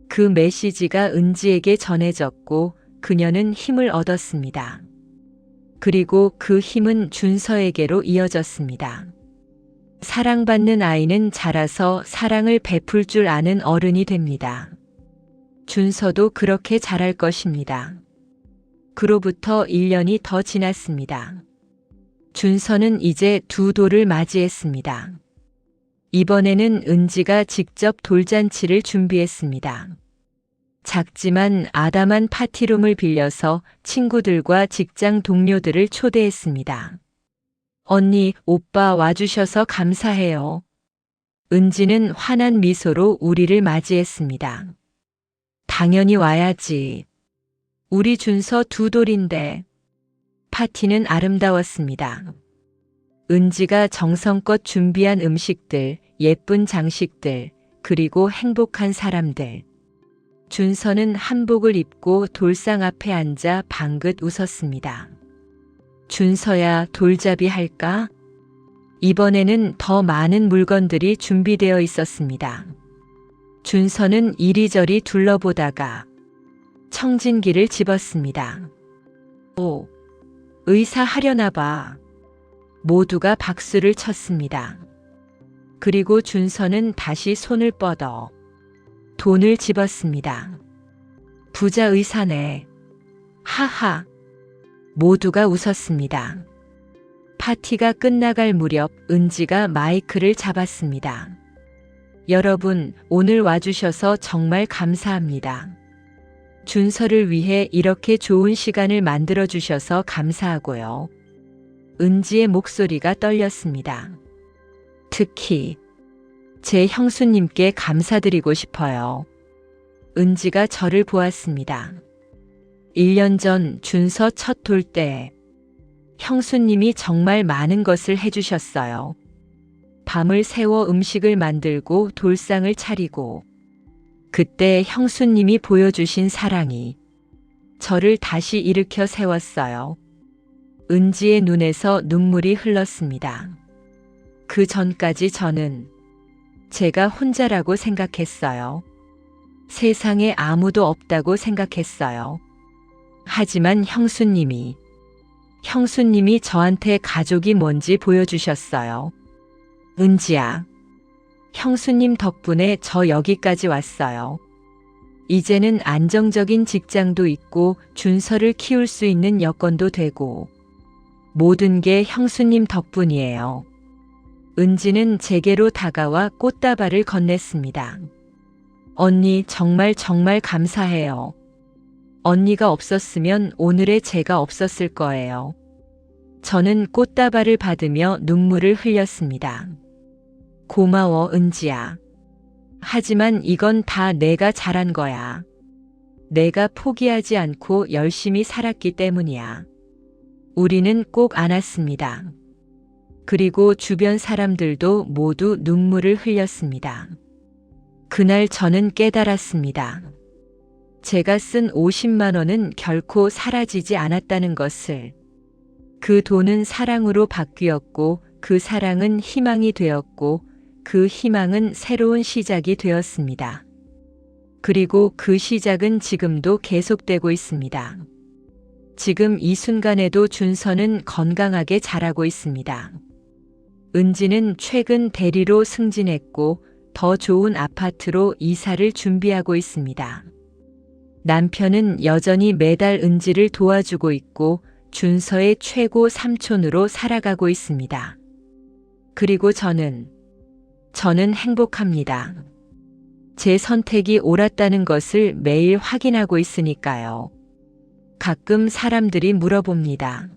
그 메시지가 은지에게 전해졌고 그녀는 힘을 얻었습니다. 그리고 그 힘은 준서에게로 이어졌습니다. 사랑받는 아이는 자라서 사랑을 베풀 줄 아는 어른이 됩니다. 준서도 그렇게 자랄 것입니다. 그로부터 1년이 더 지났습니다. 준서는 이제 두 돌을 맞이했습니다. 이번에는 은지가 직접 돌잔치를 준비했습니다. 작지만 아담한 파티룸을 빌려서 친구들과 직장 동료들을 초대했습니다. 언니, 오빠 와주셔서 감사해요. 은지는 환한 미소로 우리를 맞이했습니다. 당연히 와야지. 우리 준서 두 돌인데. 파티는 아름다웠습니다. 은지가 정성껏 준비한 음식들, 예쁜 장식들, 그리고 행복한 사람들. 준서는 한복을 입고 돌상 앞에 앉아 방긋 웃었습니다. 준서야, 돌잡이 할까? 이번에는 더 많은 물건들이 준비되어 있었습니다. 준서는 이리저리 둘러보다가 청진기를 집었습니다. 오, 의사 하려나 봐. 모두가 박수를 쳤습니다. 그리고 준서는 다시 손을 뻗어 돈을 집었습니다. 부자 의사네. 하하. 모두가 웃었습니다. 파티가 끝나갈 무렵 은지가 마이크를 잡았습니다. 여러분, 오늘 와주셔서 정말 감사합니다. 준서를 위해 이렇게 좋은 시간을 만들어주셔서 감사하고요. 은지의 목소리가 떨렸습니다. 특히 제 형수님께 감사드리고 싶어요. 은지가 저를 보았습니다. 1년 전 준서 첫 돌 때 형수님이 정말 많은 것을 해주셨어요. 밤을 새워 음식을 만들고 돌상을 차리고 그때 형수님이 보여주신 사랑이 저를 다시 일으켜 세웠어요. 은지의 눈에서 눈물이 흘렀습니다. 그 전까지 저는 제가 혼자라고 생각했어요. 세상에 아무도 없다고 생각했어요. 하지만 형수님이 저한테 가족이 뭔지 보여주셨어요. 은지야, 형수님 덕분에 저 여기까지 왔어요. 이제는 안정적인 직장도 있고 준서를 키울 수 있는 여건도 되고 모든 게 형수님 덕분이에요. 은지는 제게로 다가와 꽃다발을 건넸습니다. 언니, 정말 감사해요. 언니가 없었으면 오늘의 제가 없었을 거예요. 저는 꽃다발을 받으며 눈물을 흘렸습니다. 고마워, 은지야. 하지만 이건 다 내가 잘한 거야. 내가 포기하지 않고 열심히 살았기 때문이야. 우리는 꼭 안았습니다. 그리고 주변 사람들도 모두 눈물을 흘렸습니다. 그날 저는 깨달았습니다. 제가 쓴 50만 원은 결코 사라지지 않았다는 것을. 그 돈은 사랑으로 바뀌었고 그 사랑은 희망이 되었고 그 희망은 새로운 시작이 되었습니다. 그리고 그 시작은 지금도 계속되고 있습니다. 지금 이 순간에도 준서는 건강하게 자라고 있습니다. 은지는 최근 대리로 승진했고 더 좋은 아파트로 이사를 준비하고 있습니다. 남편은 여전히 매달 은지를 도와주고 있고 준서의 최고 삼촌으로 살아가고 있습니다. 그리고 저는 행복합니다. 제 선택이 옳았다는 것을 매일 확인하고 있으니까요. 가끔 사람들이 물어봅니다.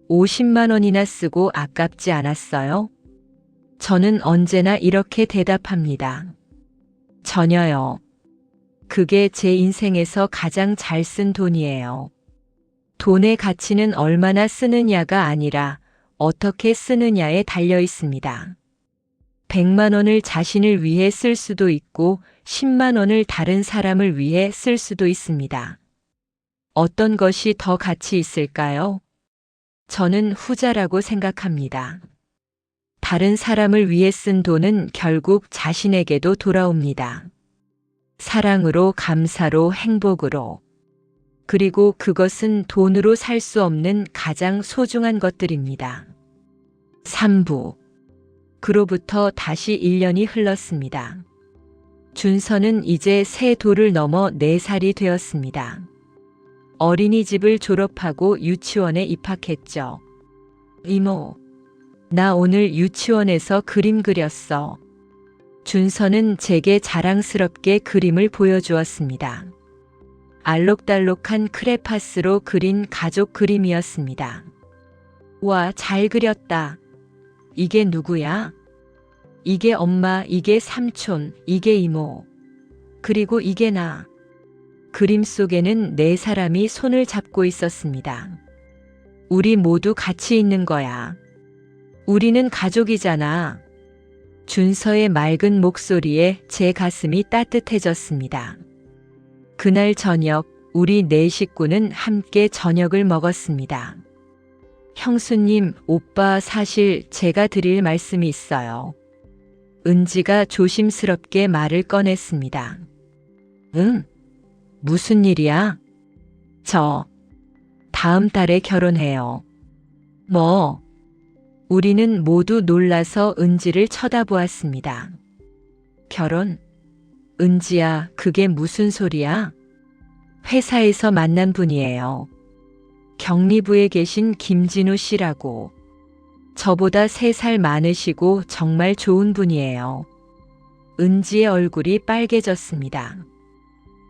50만 원이나 쓰고 아깝지 않았어요? 저는 언제나 이렇게 대답합니다. 전혀요. 그게 제 인생에서 가장 잘 쓴 돈이에요. 돈의 가치는 얼마나 쓰느냐가 아니라 어떻게 쓰느냐에 달려 있습니다. 100만 원을 자신을 위해 쓸 수도 있고 10만 원을 다른 사람을 위해 쓸 수도 있습니다. 어떤 것이 더 가치 있을까요? 저는 후자라고 생각합니다. 다른 사람을 위해 쓴 돈은 결국 자신에게도 돌아옵니다. 사랑으로, 감사로, 행복으로. 그리고 그것은 돈으로 살 수 없는 가장 소중한 것들입니다. 3부. 그로부터 다시 1년이 흘렀습니다. 준서는 이제 새 돌을 넘어 4살이 되었습니다. 어린이집을 졸업하고 유치원에 입학했죠. 이모, 나 오늘 유치원에서 그림 그렸어. 준서는 제게 자랑스럽게 그림을 보여주었습니다. 알록달록한 크레파스로 그린 가족 그림이었습니다. 와, 잘 그렸다. 이게 누구야? 이게 엄마, 이게 삼촌, 이게 이모. 그리고 이게 나. 그림 속에는 4사람이 손을 잡고 있었습니다. 우리 모두 같이 있는 거야. 우리는 가족이잖아. 준서의 맑은 목소리에 제 가슴이 따뜻해졌습니다. 그날 저녁 우리 네 식구는 함께 저녁을 먹었습니다. 형수님, 오빠 사실 제가 드릴 말씀이 있어요. 은지가 조심스럽게 말을 꺼냈습니다. 응? 무슨 일이야? 저 다음 달에 결혼해요. 뭐? 우리는 모두 놀라서 은지를 쳐다보았습니다. 결혼? 은지야, 그게 무슨 소리야? 회사에서 만난 분이에요. 격리부에 계신 김진우 씨라고. 저보다 3살 많으시고 정말 좋은 분이에요. 은지의 얼굴이 빨개졌습니다.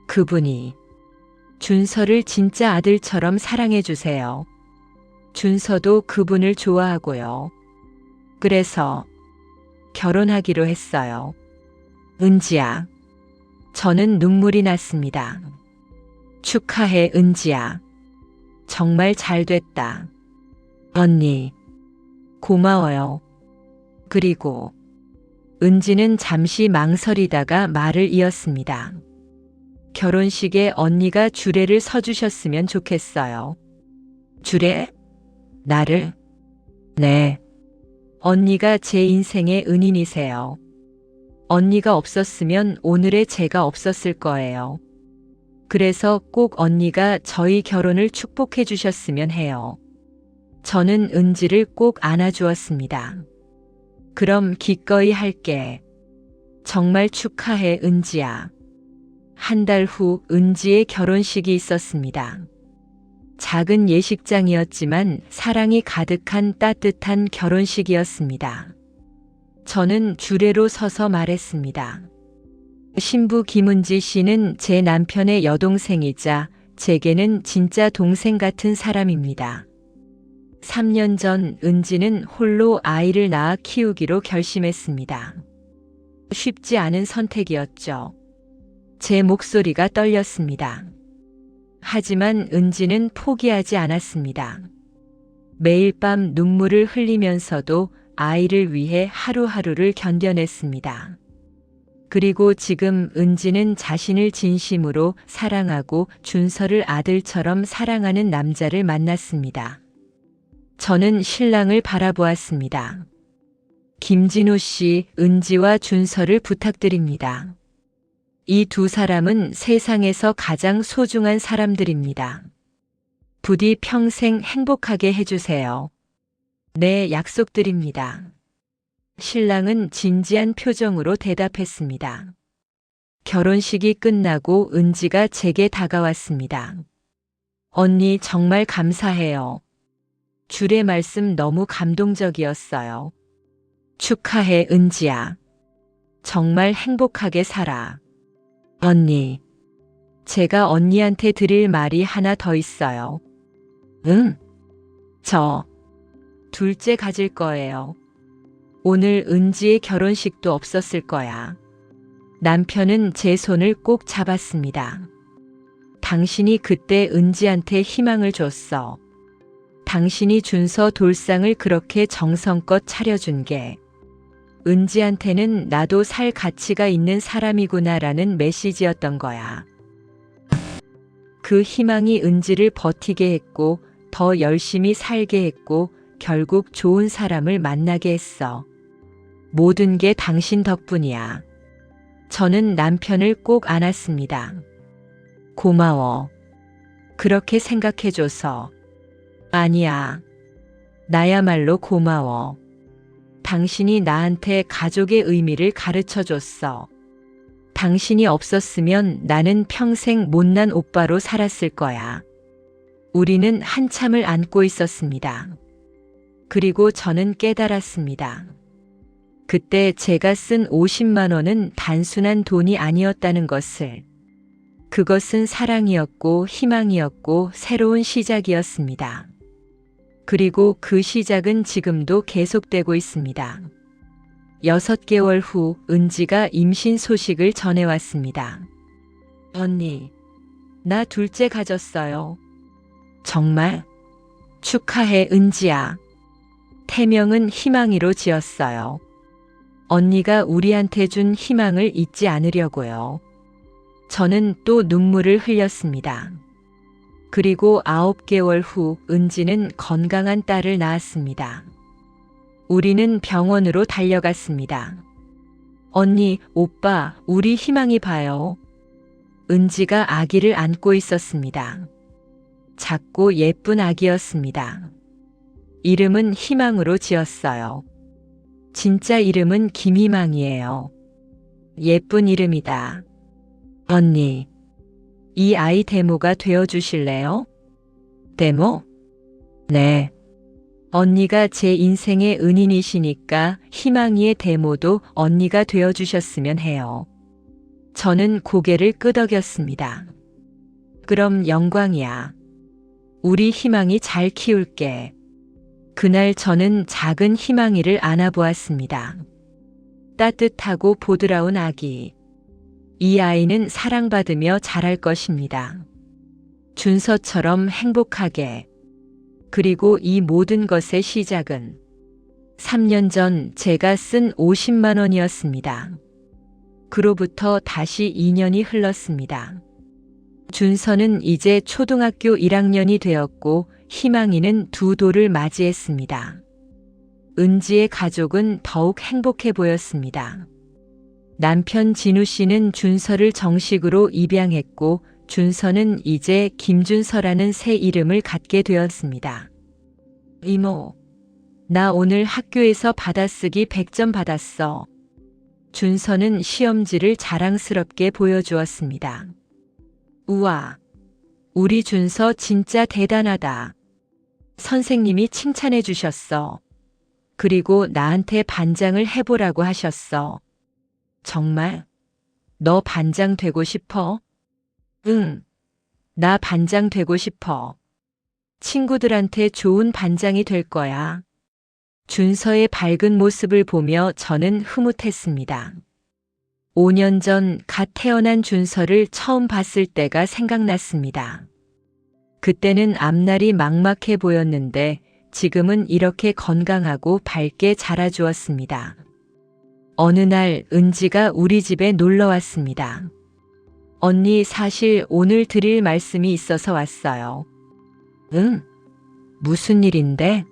그분이 준서를 진짜 아들처럼 사랑해 주세요. 준서도 그분을 좋아하고요. 그래서 결혼하기로 했어요. 은지야, 저는 눈물이 났습니다. 축하해, 은지야. 정말 잘 됐다. 언니, 고마워요. 그리고 은지는 잠시 망설이다가 말을 이었습니다. 결혼식에 언니가 주례를 서주셨으면 좋겠어요. 주례? 나를? 네. 언니가 제 인생의 은인이세요. 언니가 없었으면 오늘의 제가 없었을 거예요. 그래서 꼭 언니가 저희 결혼을 축복해 주셨으면 해요. 저는 은지를 꼭 안아주었습니다. 그럼 기꺼이 할게. 정말 축하해, 은지야. 한 달 후 은지의 결혼식이 있었습니다. 작은 예식장이었지만 사랑이 가득한 따뜻한 결혼식이었습니다. 저는 주례로 서서 말했습니다. 신부 김은지 씨는 제 남편의 여동생이자 제게는 진짜 동생 같은 사람입니다. 3년 전 은지는 홀로 아이를 낳아 키우기로 결심했습니다. 쉽지 않은 선택이었죠. 제 목소리가 떨렸습니다. 하지만 은지는 포기하지 않았습니다. 매일 밤 눈물을 흘리면서도 아이를 위해 하루하루를 견뎌냈습니다. 그리고 지금 은지는 자신을 진심으로 사랑하고 준서를 아들처럼 사랑하는 남자를 만났습니다. 저는 신랑을 바라보았습니다. 김진우 씨, 은지와 준서를 부탁드립니다. 이 두 사람은 세상에서 가장 소중한 사람들입니다. 부디 평생 행복하게 해주세요. 네, 약속드립니다. 신랑은 진지한 표정으로 대답했습니다. 결혼식이 끝나고 은지가 제게 다가왔습니다. 언니, 정말 감사해요. 주례 말씀 너무 감동적이었어요. 축하해, 은지야. 정말 행복하게 살아. 언니, 제가 언니한테 드릴 말이 하나 더 있어요. 응? 저 둘째 가질 거예요. 오늘 은지의 결혼식도 없었을 거야. 남편은 제 손을 꼭 잡았습니다. 당신이 그때 은지한테 희망을 줬어. 당신이 준서 돌상을 그렇게 정성껏 차려준 게 은지한테는 나도 살 가치가 있는 사람이구나라는 메시지였던 거야. 그 희망이 은지를 버티게 했고 더 열심히 살게 했고 결국 좋은 사람을 만나게 했어. 모든 게 당신 덕분이야. 저는 남편을 꼭 안았습니다. 고마워. 그렇게 생각해줘서. 아니야. 나야말로 고마워. 당신이 나한테 가족의 의미를 가르쳐줬어. 당신이 없었으면 나는 평생 못난 오빠로 살았을 거야. 우리는 한참을 안고 있었습니다. 그리고 저는 깨달았습니다. 그때 제가 쓴 50만 원은 단순한 돈이 아니었다는 것을. 그것은 사랑이었고 희망이었고 새로운 시작이었습니다. 그리고 그 시작은 지금도 계속되고 있습니다. 6개월 후 은지가 임신 소식을 전해왔습니다. 언니, 나 둘째 가졌어요. 정말? 축하해, 은지야. 태명은 희망이로 지었어요. 언니가 우리한테 준 희망을 잊지 않으려고요. 저는 또 눈물을 흘렸습니다. 그리고 9개월 후 은지는 건강한 딸을 낳았습니다. 우리는 병원으로 달려갔습니다. 언니, 오빠, 우리 희망이 봐요. 은지가 아기를 안고 있었습니다. 작고 예쁜 아기였습니다. 이름은 희망으로 지었어요. 진짜 이름은 김희망이에요. 예쁜 이름이다. 언니, 이 아이 데모가 되어주실래요? 데모? 네. 언니가 제 인생의 은인이시니까 희망이의 데모도 언니가 되어주셨으면 해요. 저는 고개를 끄덕였습니다. 그럼 영광이야. 우리 희망이 잘 키울게. 그날 저는 작은 희망이를 안아보았습니다. 따뜻하고 보드라운 아기. 이 아이는 사랑받으며 자랄 것입니다. 준서처럼 행복하게. 그리고 이 모든 것의 시작은 3년 전 제가 쓴 50만 원이었습니다. 그로부터 다시 2년이 흘렀습니다. 준서는 이제 초등학교 1학년이 되었고 희망이는 2돌을 맞이했습니다. 은지의 가족은 더욱 행복해 보였습니다. 남편 진우 씨는 준서를 정식으로 입양했고 준서는 이제 김준서라는 새 이름을 갖게 되었습니다. 이모, 나 오늘 학교에서 받아쓰기 100점 받았어. 준서는 시험지를 자랑스럽게 보여주었습니다. 우와, 우리 준서 진짜 대단하다. 선생님이 칭찬해 주셨어. 그리고 나한테 반장을 해보라고 하셨어. 정말? 너 반장 되고 싶어? 응, 나 반장 되고 싶어. 친구들한테 좋은 반장이 될 거야. 준서의 밝은 모습을 보며 저는 흐뭇했습니다. 5년 전 갓 태어난 준서를 처음 봤을 때가 생각났습니다. 그때는 앞날이 막막해 보였는데 지금은 이렇게 건강하고 밝게 자라주었습니다. 어느 날 은지가 우리 집에 놀러 왔습니다. 언니, 사실 오늘 드릴 말씀이 있어서 왔어요. 응? 무슨 일인데?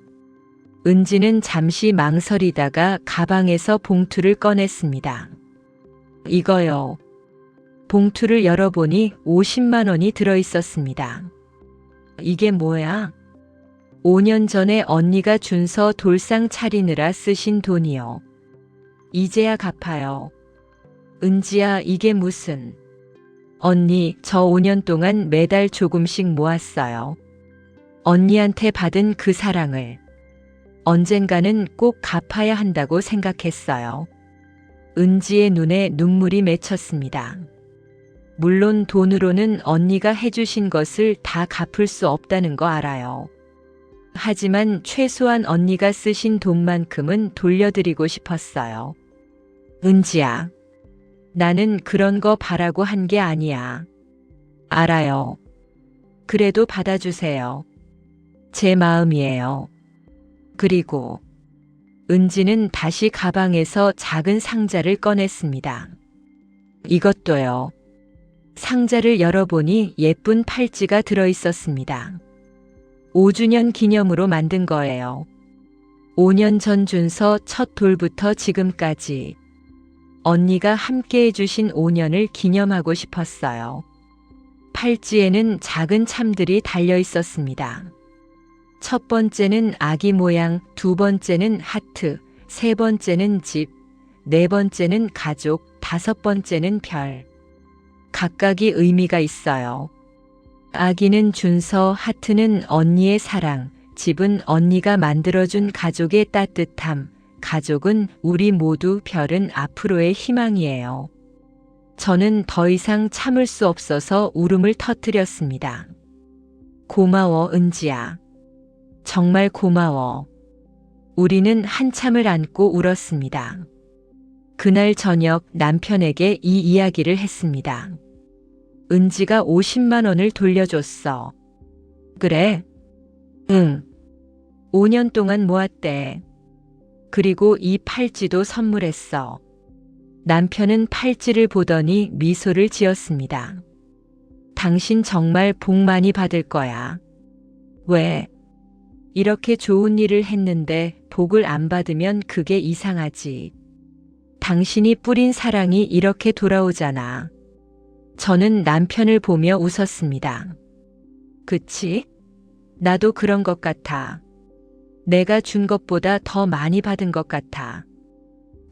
은지는 잠시 망설이다가 가방에서 봉투를 꺼냈습니다. 이거요. 봉투를 열어보니 50만 원이 들어있었습니다. 이게 뭐야? 5년 전에 언니가 준서 돌상 차리느라 쓰신 돈이요. 이제야 갚아요. 은지야, 이게 무슨... 언니, 저 5년 동안 매달 조금씩 모았어요. 언니한테 받은 그 사랑을 언젠가는 꼭 갚아야 한다고 생각했어요. 은지의 눈에 눈물이 맺혔습니다. 물론 돈으로는 언니가 해주신 것을 다 갚을 수 없다는 거 알아요. 하지만 최소한 언니가 쓰신 돈만큼은 돌려드리고 싶었어요. 은지야, 나는 그런 거 바라고 한 게 아니야. 알아요. 그래도 받아주세요. 제 마음이에요. 그리고 은지는 다시 가방에서 작은 상자를 꺼냈습니다. 이것도요. 상자를 열어보니 예쁜 팔찌가 들어있었습니다. 5주년 기념으로 만든 거예요. 5년 전 준서 첫 돌부터 지금까지 언니가 함께 해주신 5년을 기념하고 싶었어요. 팔찌에는 작은 참들이 달려 있었습니다. 첫 번째는 아기 모양, 두 번째는 하트, 세 번째는 집, 네 번째는 가족, 다섯 번째는 별. 각각이 의미가 있어요. 아기는 준서, 하트는 언니의 사랑, 집은 언니가 만들어준 가족의 따뜻함, 가족은 우리 모두, 별은 앞으로의 희망이에요. 저는 더 이상 참을 수 없어서 울음을 터뜨렸습니다. 고마워, 은지야. 정말 고마워. 우리는 한참을 안고 울었습니다. 그날 저녁 남편에게 이 이야기를 했습니다. 은지가 50만 원을 돌려줬어. 그래? 응. 5년 동안 모았대. 그리고 이 팔찌도 선물했어. 남편은 팔찌를 보더니 미소를 지었습니다. 당신 정말 복 많이 받을 거야. 왜? 이렇게 좋은 일을 했는데 복을 안 받으면 그게 이상하지. 당신이 뿌린 사랑이 이렇게 돌아오잖아. 저는 남편을 보며 웃었습니다. 그치? 나도 그런 것 같아. 내가 준 것보다 더 많이 받은 것 같아.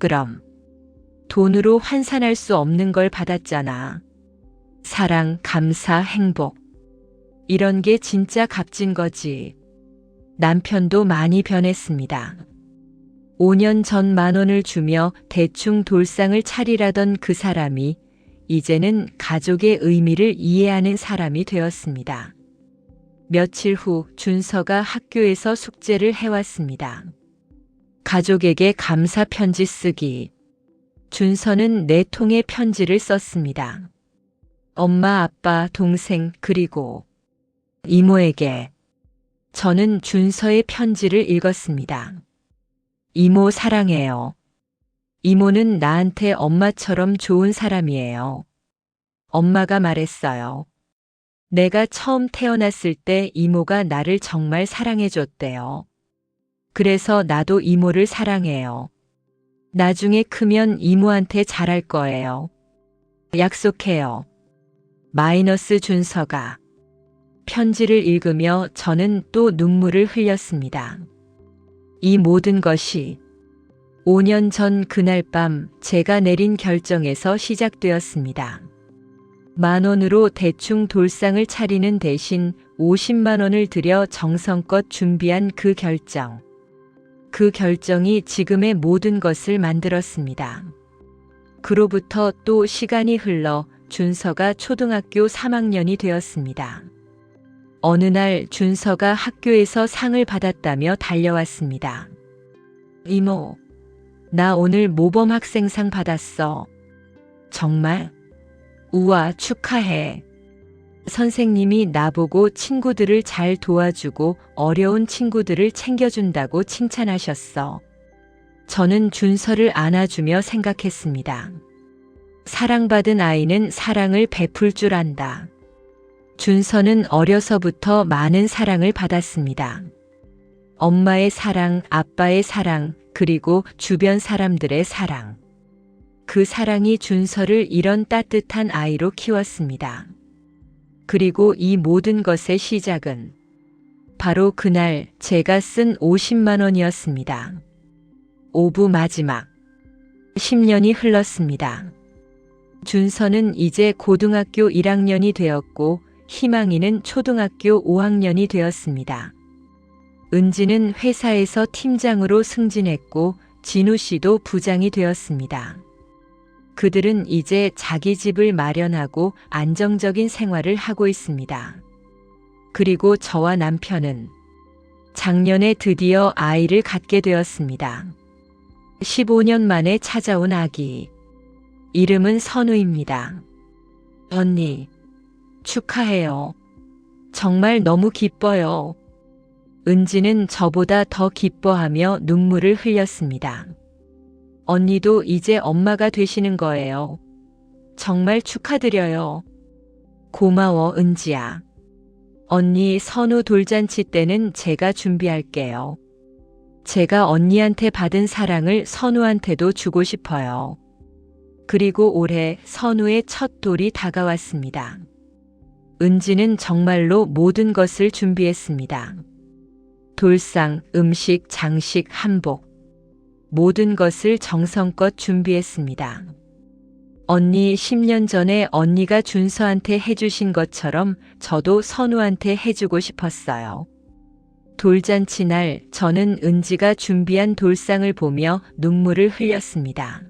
그럼 돈으로 환산할 수 없는 걸 받았잖아. 사랑, 감사, 행복. 이런 게 진짜 값진 거지. 남편도 많이 변했습니다. 5년 전 10,000원을 주며 대충 돌상을 차리라던 그 사람이 이제는 가족의 의미를 이해하는 사람이 되었습니다. 며칠 후 준서가 학교에서 숙제를 해왔습니다. 가족에게 감사 편지 쓰기. 준서는 4통의 편지를 썼습니다. 엄마, 아빠, 동생, 그리고 이모에게. 저는 준서의 편지를 읽었습니다. 이모 사랑해요. 이모는 나한테 엄마처럼 좋은 사람이에요. 엄마가 말했어요. 내가 처음 태어났을 때 이모가 나를 정말 사랑해줬대요. 그래서 나도 이모를 사랑해요. 나중에 크면 이모한테 잘할 거예요. 약속해요. 마이너스 준서가. 편지를 읽으며 저는 또 눈물을 흘렸습니다. 이 모든 것이 5년 전 그날 밤 제가 내린 결정에서 시작되었습니다. 10,000원으로 대충 돌상을 차리는 대신 50만 원을 들여 정성껏 준비한 그 결정. 그 결정이 지금의 모든 것을 만들었습니다. 그로부터 또 시간이 흘러 준서가 초등학교 3학년이 되었습니다. 어느 날 준서가 학교에서 상을 받았다며 달려왔습니다. 이모, 나 오늘 모범 학생상 받았어. 정말? 우와, 축하해. 선생님이 나보고 친구들을 잘 도와주고 어려운 친구들을 챙겨준다고 칭찬하셨어. 저는 준서를 안아주며 생각했습니다. 사랑받은 아이는 사랑을 베풀 줄 안다. 준서는 어려서부터 많은 사랑을 받았습니다. 엄마의 사랑, 아빠의 사랑, 그리고 주변 사람들의 사랑. 그 사랑이 준서를 이런 따뜻한 아이로 키웠습니다. 그리고 이 모든 것의 시작은 바로 그날 제가 쓴 50만 원이었습니다. 5부 마지막. 10년이 흘렀습니다. 준서는 이제 고등학교 1학년이 되었고 희망이는 초등학교 5학년이 되었습니다. 은지는 회사에서 팀장으로 승진했고 진우 씨도 부장이 되었습니다. 그들은 이제 자기 집을 마련하고 안정적인 생활을 하고 있습니다. 그리고 저와 남편은 작년에 드디어 아이를 갖게 되었습니다. 15년 만에 찾아온 아기. 이름은 선우입니다. 언니, 축하해요. 정말 너무 기뻐요. 은지는 저보다 더 기뻐하며 눈물을 흘렸습니다. 언니도 이제 엄마가 되시는 거예요. 정말 축하드려요. 고마워, 은지야. 언니 선우 돌잔치 때는 제가 준비할게요. 제가 언니한테 받은 사랑을 선우한테도 주고 싶어요. 그리고 올해 선우의 첫 돌이 다가왔습니다. 은지는 정말로 모든 것을 준비했습니다. 돌상, 음식, 장식, 한복. 모든 것을 정성껏 준비했습니다. 언니 10년 전에 언니가 준서한테 해주신 것처럼 저도 선우한테 해주고 싶었어요. 돌잔치 날 저는 은지가 준비한 돌상을 보며 눈물을 흘렸습니다.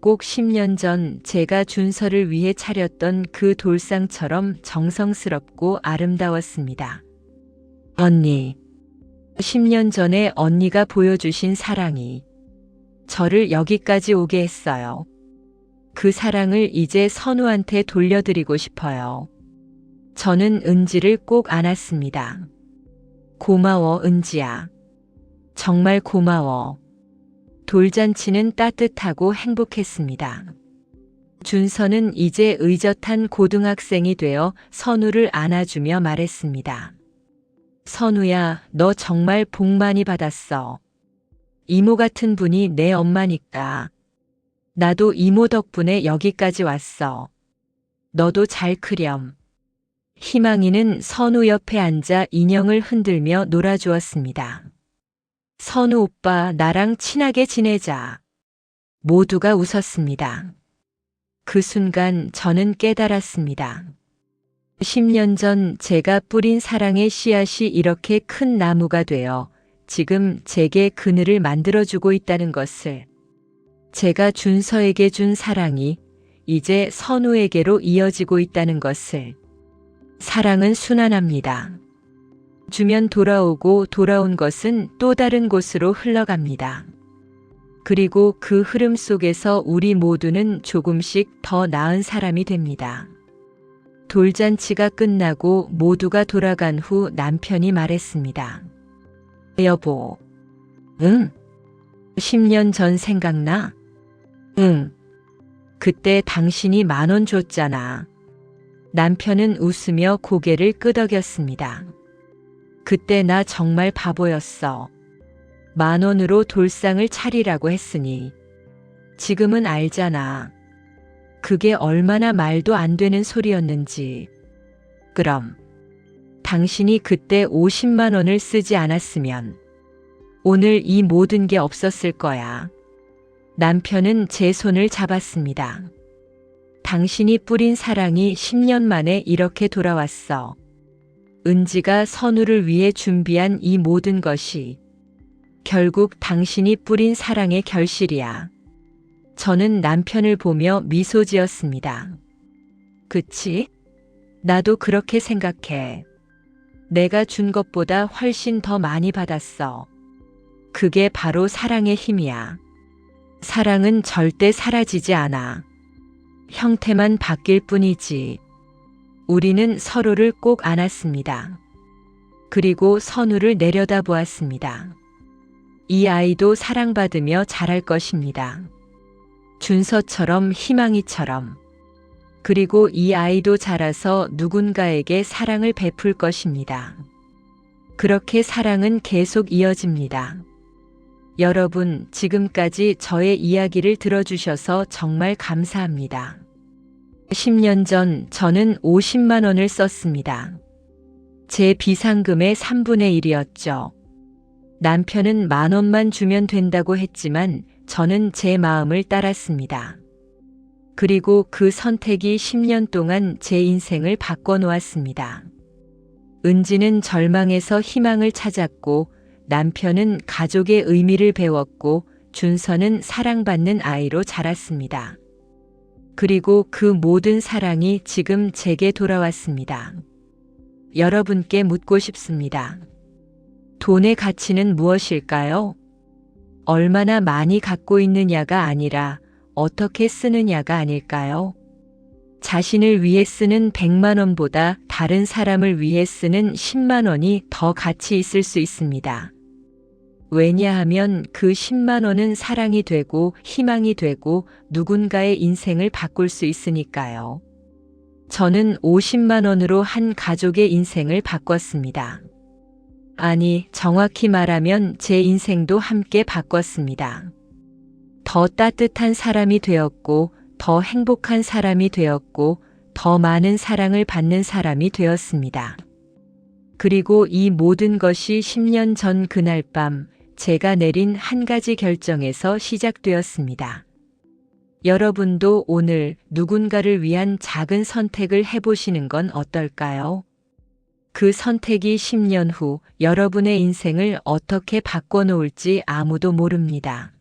꼭 10년 전 제가 준서를 위해 차렸던 그 돌상처럼 정성스럽고 아름다웠습니다. 언니, 10년 전에 언니가 보여주신 사랑이 저를 여기까지 오게 했어요. 그 사랑을 이제 선우한테 돌려드리고 싶어요. 저는 은지를 꼭 안았습니다. 고마워, 은지야. 정말 고마워. 돌잔치는 따뜻하고 행복했습니다. 준서는 이제 의젓한 고등학생이 되어 선우를 안아주며 말했습니다. 선우야, 너 정말 복 많이 받았어. 이모 같은 분이 내 엄마니까. 나도 이모 덕분에 여기까지 왔어. 너도 잘 크렴. 희망이는 선우 옆에 앉아 인형을 흔들며 놀아주었습니다. 선우 오빠, 나랑 친하게 지내자. 모두가 웃었습니다. 그 순간 저는 깨달았습니다. 10년 전 제가 뿌린 사랑의 씨앗이 이렇게 큰 나무가 되어 지금 제게 그늘을 만들어주고 있다는 것을, 제가 준서에게 준 사랑이 이제 선우에게로 이어지고 있다는 것을. 사랑은 순환합니다. 주면 돌아오고 돌아온 것은 또 다른 곳으로 흘러갑니다. 그리고 그 흐름 속에서 우리 모두는 조금씩 더 나은 사람이 됩니다. 돌잔치가 끝나고 모두가 돌아간 후 남편이 말했습니다. 여보, 응? 10년 전 생각나? 응. 그때 당신이 10,000원 줬잖아. 남편은 웃으며 고개를 끄덕였습니다. 그때 나 정말 바보였어. 10,000원으로 돌상을 차리라고 했으니. 지금은 알잖아. 그게 얼마나 말도 안 되는 소리였는지. 그럼 당신이 그때 50만 원을 쓰지 않았으면 오늘 이 모든 게 없었을 거야. 남편은 제 손을 잡았습니다. 당신이 뿌린 사랑이 10년 만에 이렇게 돌아왔어. 은지가 선우를 위해 준비한 이 모든 것이 결국 당신이 뿌린 사랑의 결실이야. 저는 남편을 보며 미소 지었습니다. 그치? 나도 그렇게 생각해. 내가 준 것보다 훨씬 더 많이 받았어. 그게 바로 사랑의 힘이야. 사랑은 절대 사라지지 않아. 형태만 바뀔 뿐이지. 우리는 서로를 꼭 안았습니다. 그리고 선우를 내려다보았습니다. 이 아이도 사랑받으며 자랄 것입니다. 준서처럼, 희망이처럼. 그리고 이 아이도 자라서 누군가에게 사랑을 베풀 것입니다. 그렇게 사랑은 계속 이어집니다. 여러분, 지금까지 저의 이야기를 들어주셔서 정말 감사합니다. 10년 전 저는 50만 원을 썼습니다. 제 비상금의 3분의 1이었죠. 남편은 10,000원만 주면 된다고 했지만 저는 제 마음을 따랐습니다. 그리고 그 선택이 10년 동안 제 인생을 바꿔놓았습니다. 은지는 절망에서 희망을 찾았고, 남편은 가족의 의미를 배웠고, 준서는 사랑받는 아이로 자랐습니다. 그리고 그 모든 사랑이 지금 제게 돌아왔습니다. 여러분께 묻고 싶습니다. 돈의 가치는 무엇일까요? 얼마나 많이 갖고 있느냐가 아니라 어떻게 쓰느냐가 아닐까요? 자신을 위해 쓰는 100만 원보다 다른 사람을 위해 쓰는 10만 원이 더 가치 있을 수 있습니다. 왜냐하면 그 10만 원은 사랑이 되고 희망이 되고 누군가의 인생을 바꿀 수 있으니까요. 저는 50만 원으로 한 가족의 인생을 바꿨습니다. 아니, 정확히 말하면 제 인생도 함께 바꿨습니다. 더 따뜻한 사람이 되었고, 더 행복한 사람이 되었고, 더 많은 사랑을 받는 사람이 되었습니다. 그리고 이 모든 것이 10년 전 그날 밤 제가 내린 한 가지 결정에서 시작되었습니다. 여러분도 오늘 누군가를 위한 작은 선택을 해보시는 건 어떨까요? 그 선택이 10년 후 여러분의 인생을 어떻게 바꿔놓을지 아무도 모릅니다.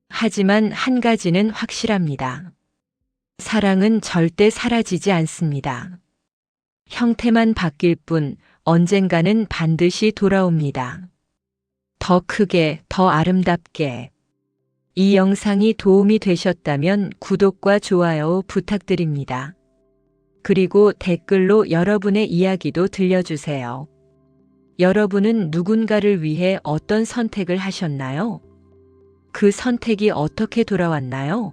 하지만 한 가지는 확실합니다. 사랑은 절대 사라지지 않습니다. 형태만 바뀔 뿐 언젠가는 반드시 돌아옵니다. 더 크게, 더 아름답게. 이 영상이 도움이 되셨다면 구독과 좋아요 부탁드립니다. 그리고 댓글로 여러분의 이야기도 들려주세요. 여러분은 누군가를 위해 어떤 선택을 하셨나요? 그 선택이 어떻게 돌아왔나요?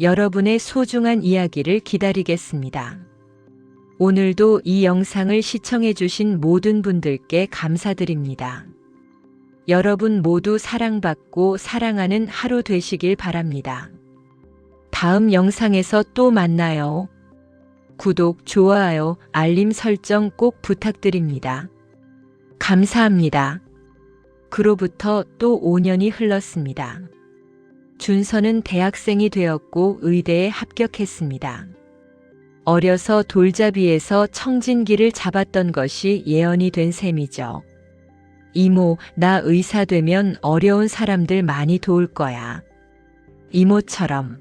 여러분의 소중한 이야기를 기다리겠습니다. 오늘도 이 영상을 시청해주신 모든 분들께 감사드립니다. 여러분 모두 사랑받고 사랑하는 하루 되시길 바랍니다. 다음 영상에서 또 만나요. 구독, 좋아요, 알림 설정 꼭 부탁드립니다. 감사합니다. 그로부터 또 5년이 흘렀습니다. 준서는 대학생이 되었고 의대에 합격했습니다. 어려서 돌잡이에서 청진기를 잡았던 것이 예언이 된 셈이죠. 이모, 나 의사 되면 어려운 사람들 많이 도울 거야. 이모처럼.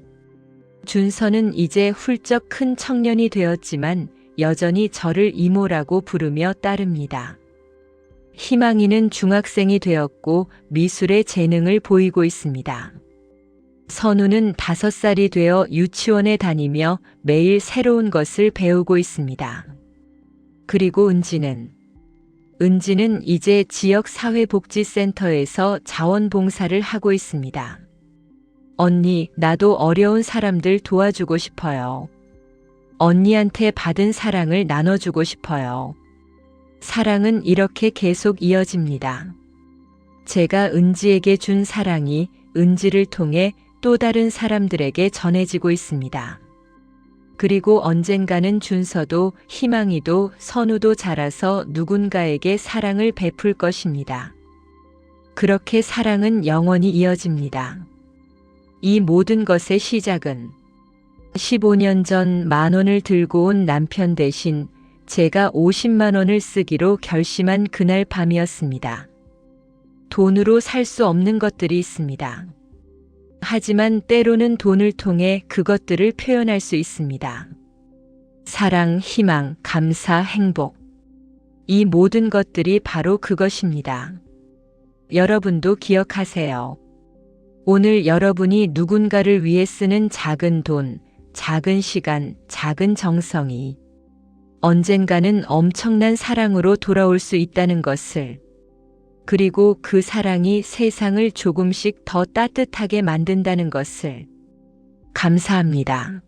준서는 이제 훌쩍 큰 청년이 되었지만 여전히 저를 이모라고 부르며 따릅니다. 희망이는 중학생이 되었고 미술의 재능을 보이고 있습니다. 선우는 5살이 되어 유치원에 다니며 매일 새로운 것을 배우고 있습니다. 그리고 은지는 이제 지역사회복지센터에서 자원봉사를 하고 있습니다. 언니, 나도 어려운 사람들 도와주고 싶어요. 언니한테 받은 사랑을 나눠주고 싶어요. 사랑은 이렇게 계속 이어집니다. 제가 은지에게 준 사랑이 은지를 통해 또 다른 사람들에게 전해지고 있습니다. 그리고 언젠가는 준서도 희망이도 선우도 자라서 누군가에게 사랑을 베풀 것입니다. 그렇게 사랑은 영원히 이어집니다. 이 모든 것의 시작은 15년 전 10,000원을 들고 온 남편 대신 제가 50만 원을 쓰기로 결심한 그날 밤이었습니다. 돈으로 살 수 없는 것들이 있습니다. 하지만 때로는 돈을 통해 그것들을 표현할 수 있습니다. 사랑, 희망, 감사, 행복. 이 모든 것들이 바로 그것입니다. 여러분도 기억하세요. 오늘 여러분이 누군가를 위해 쓰는 작은 돈, 작은 시간, 작은 정성이 언젠가는 엄청난 사랑으로 돌아올 수 있다는 것을, 그리고 그 사랑이 세상을 조금씩 더 따뜻하게 만든다는 것을. 감사합니다.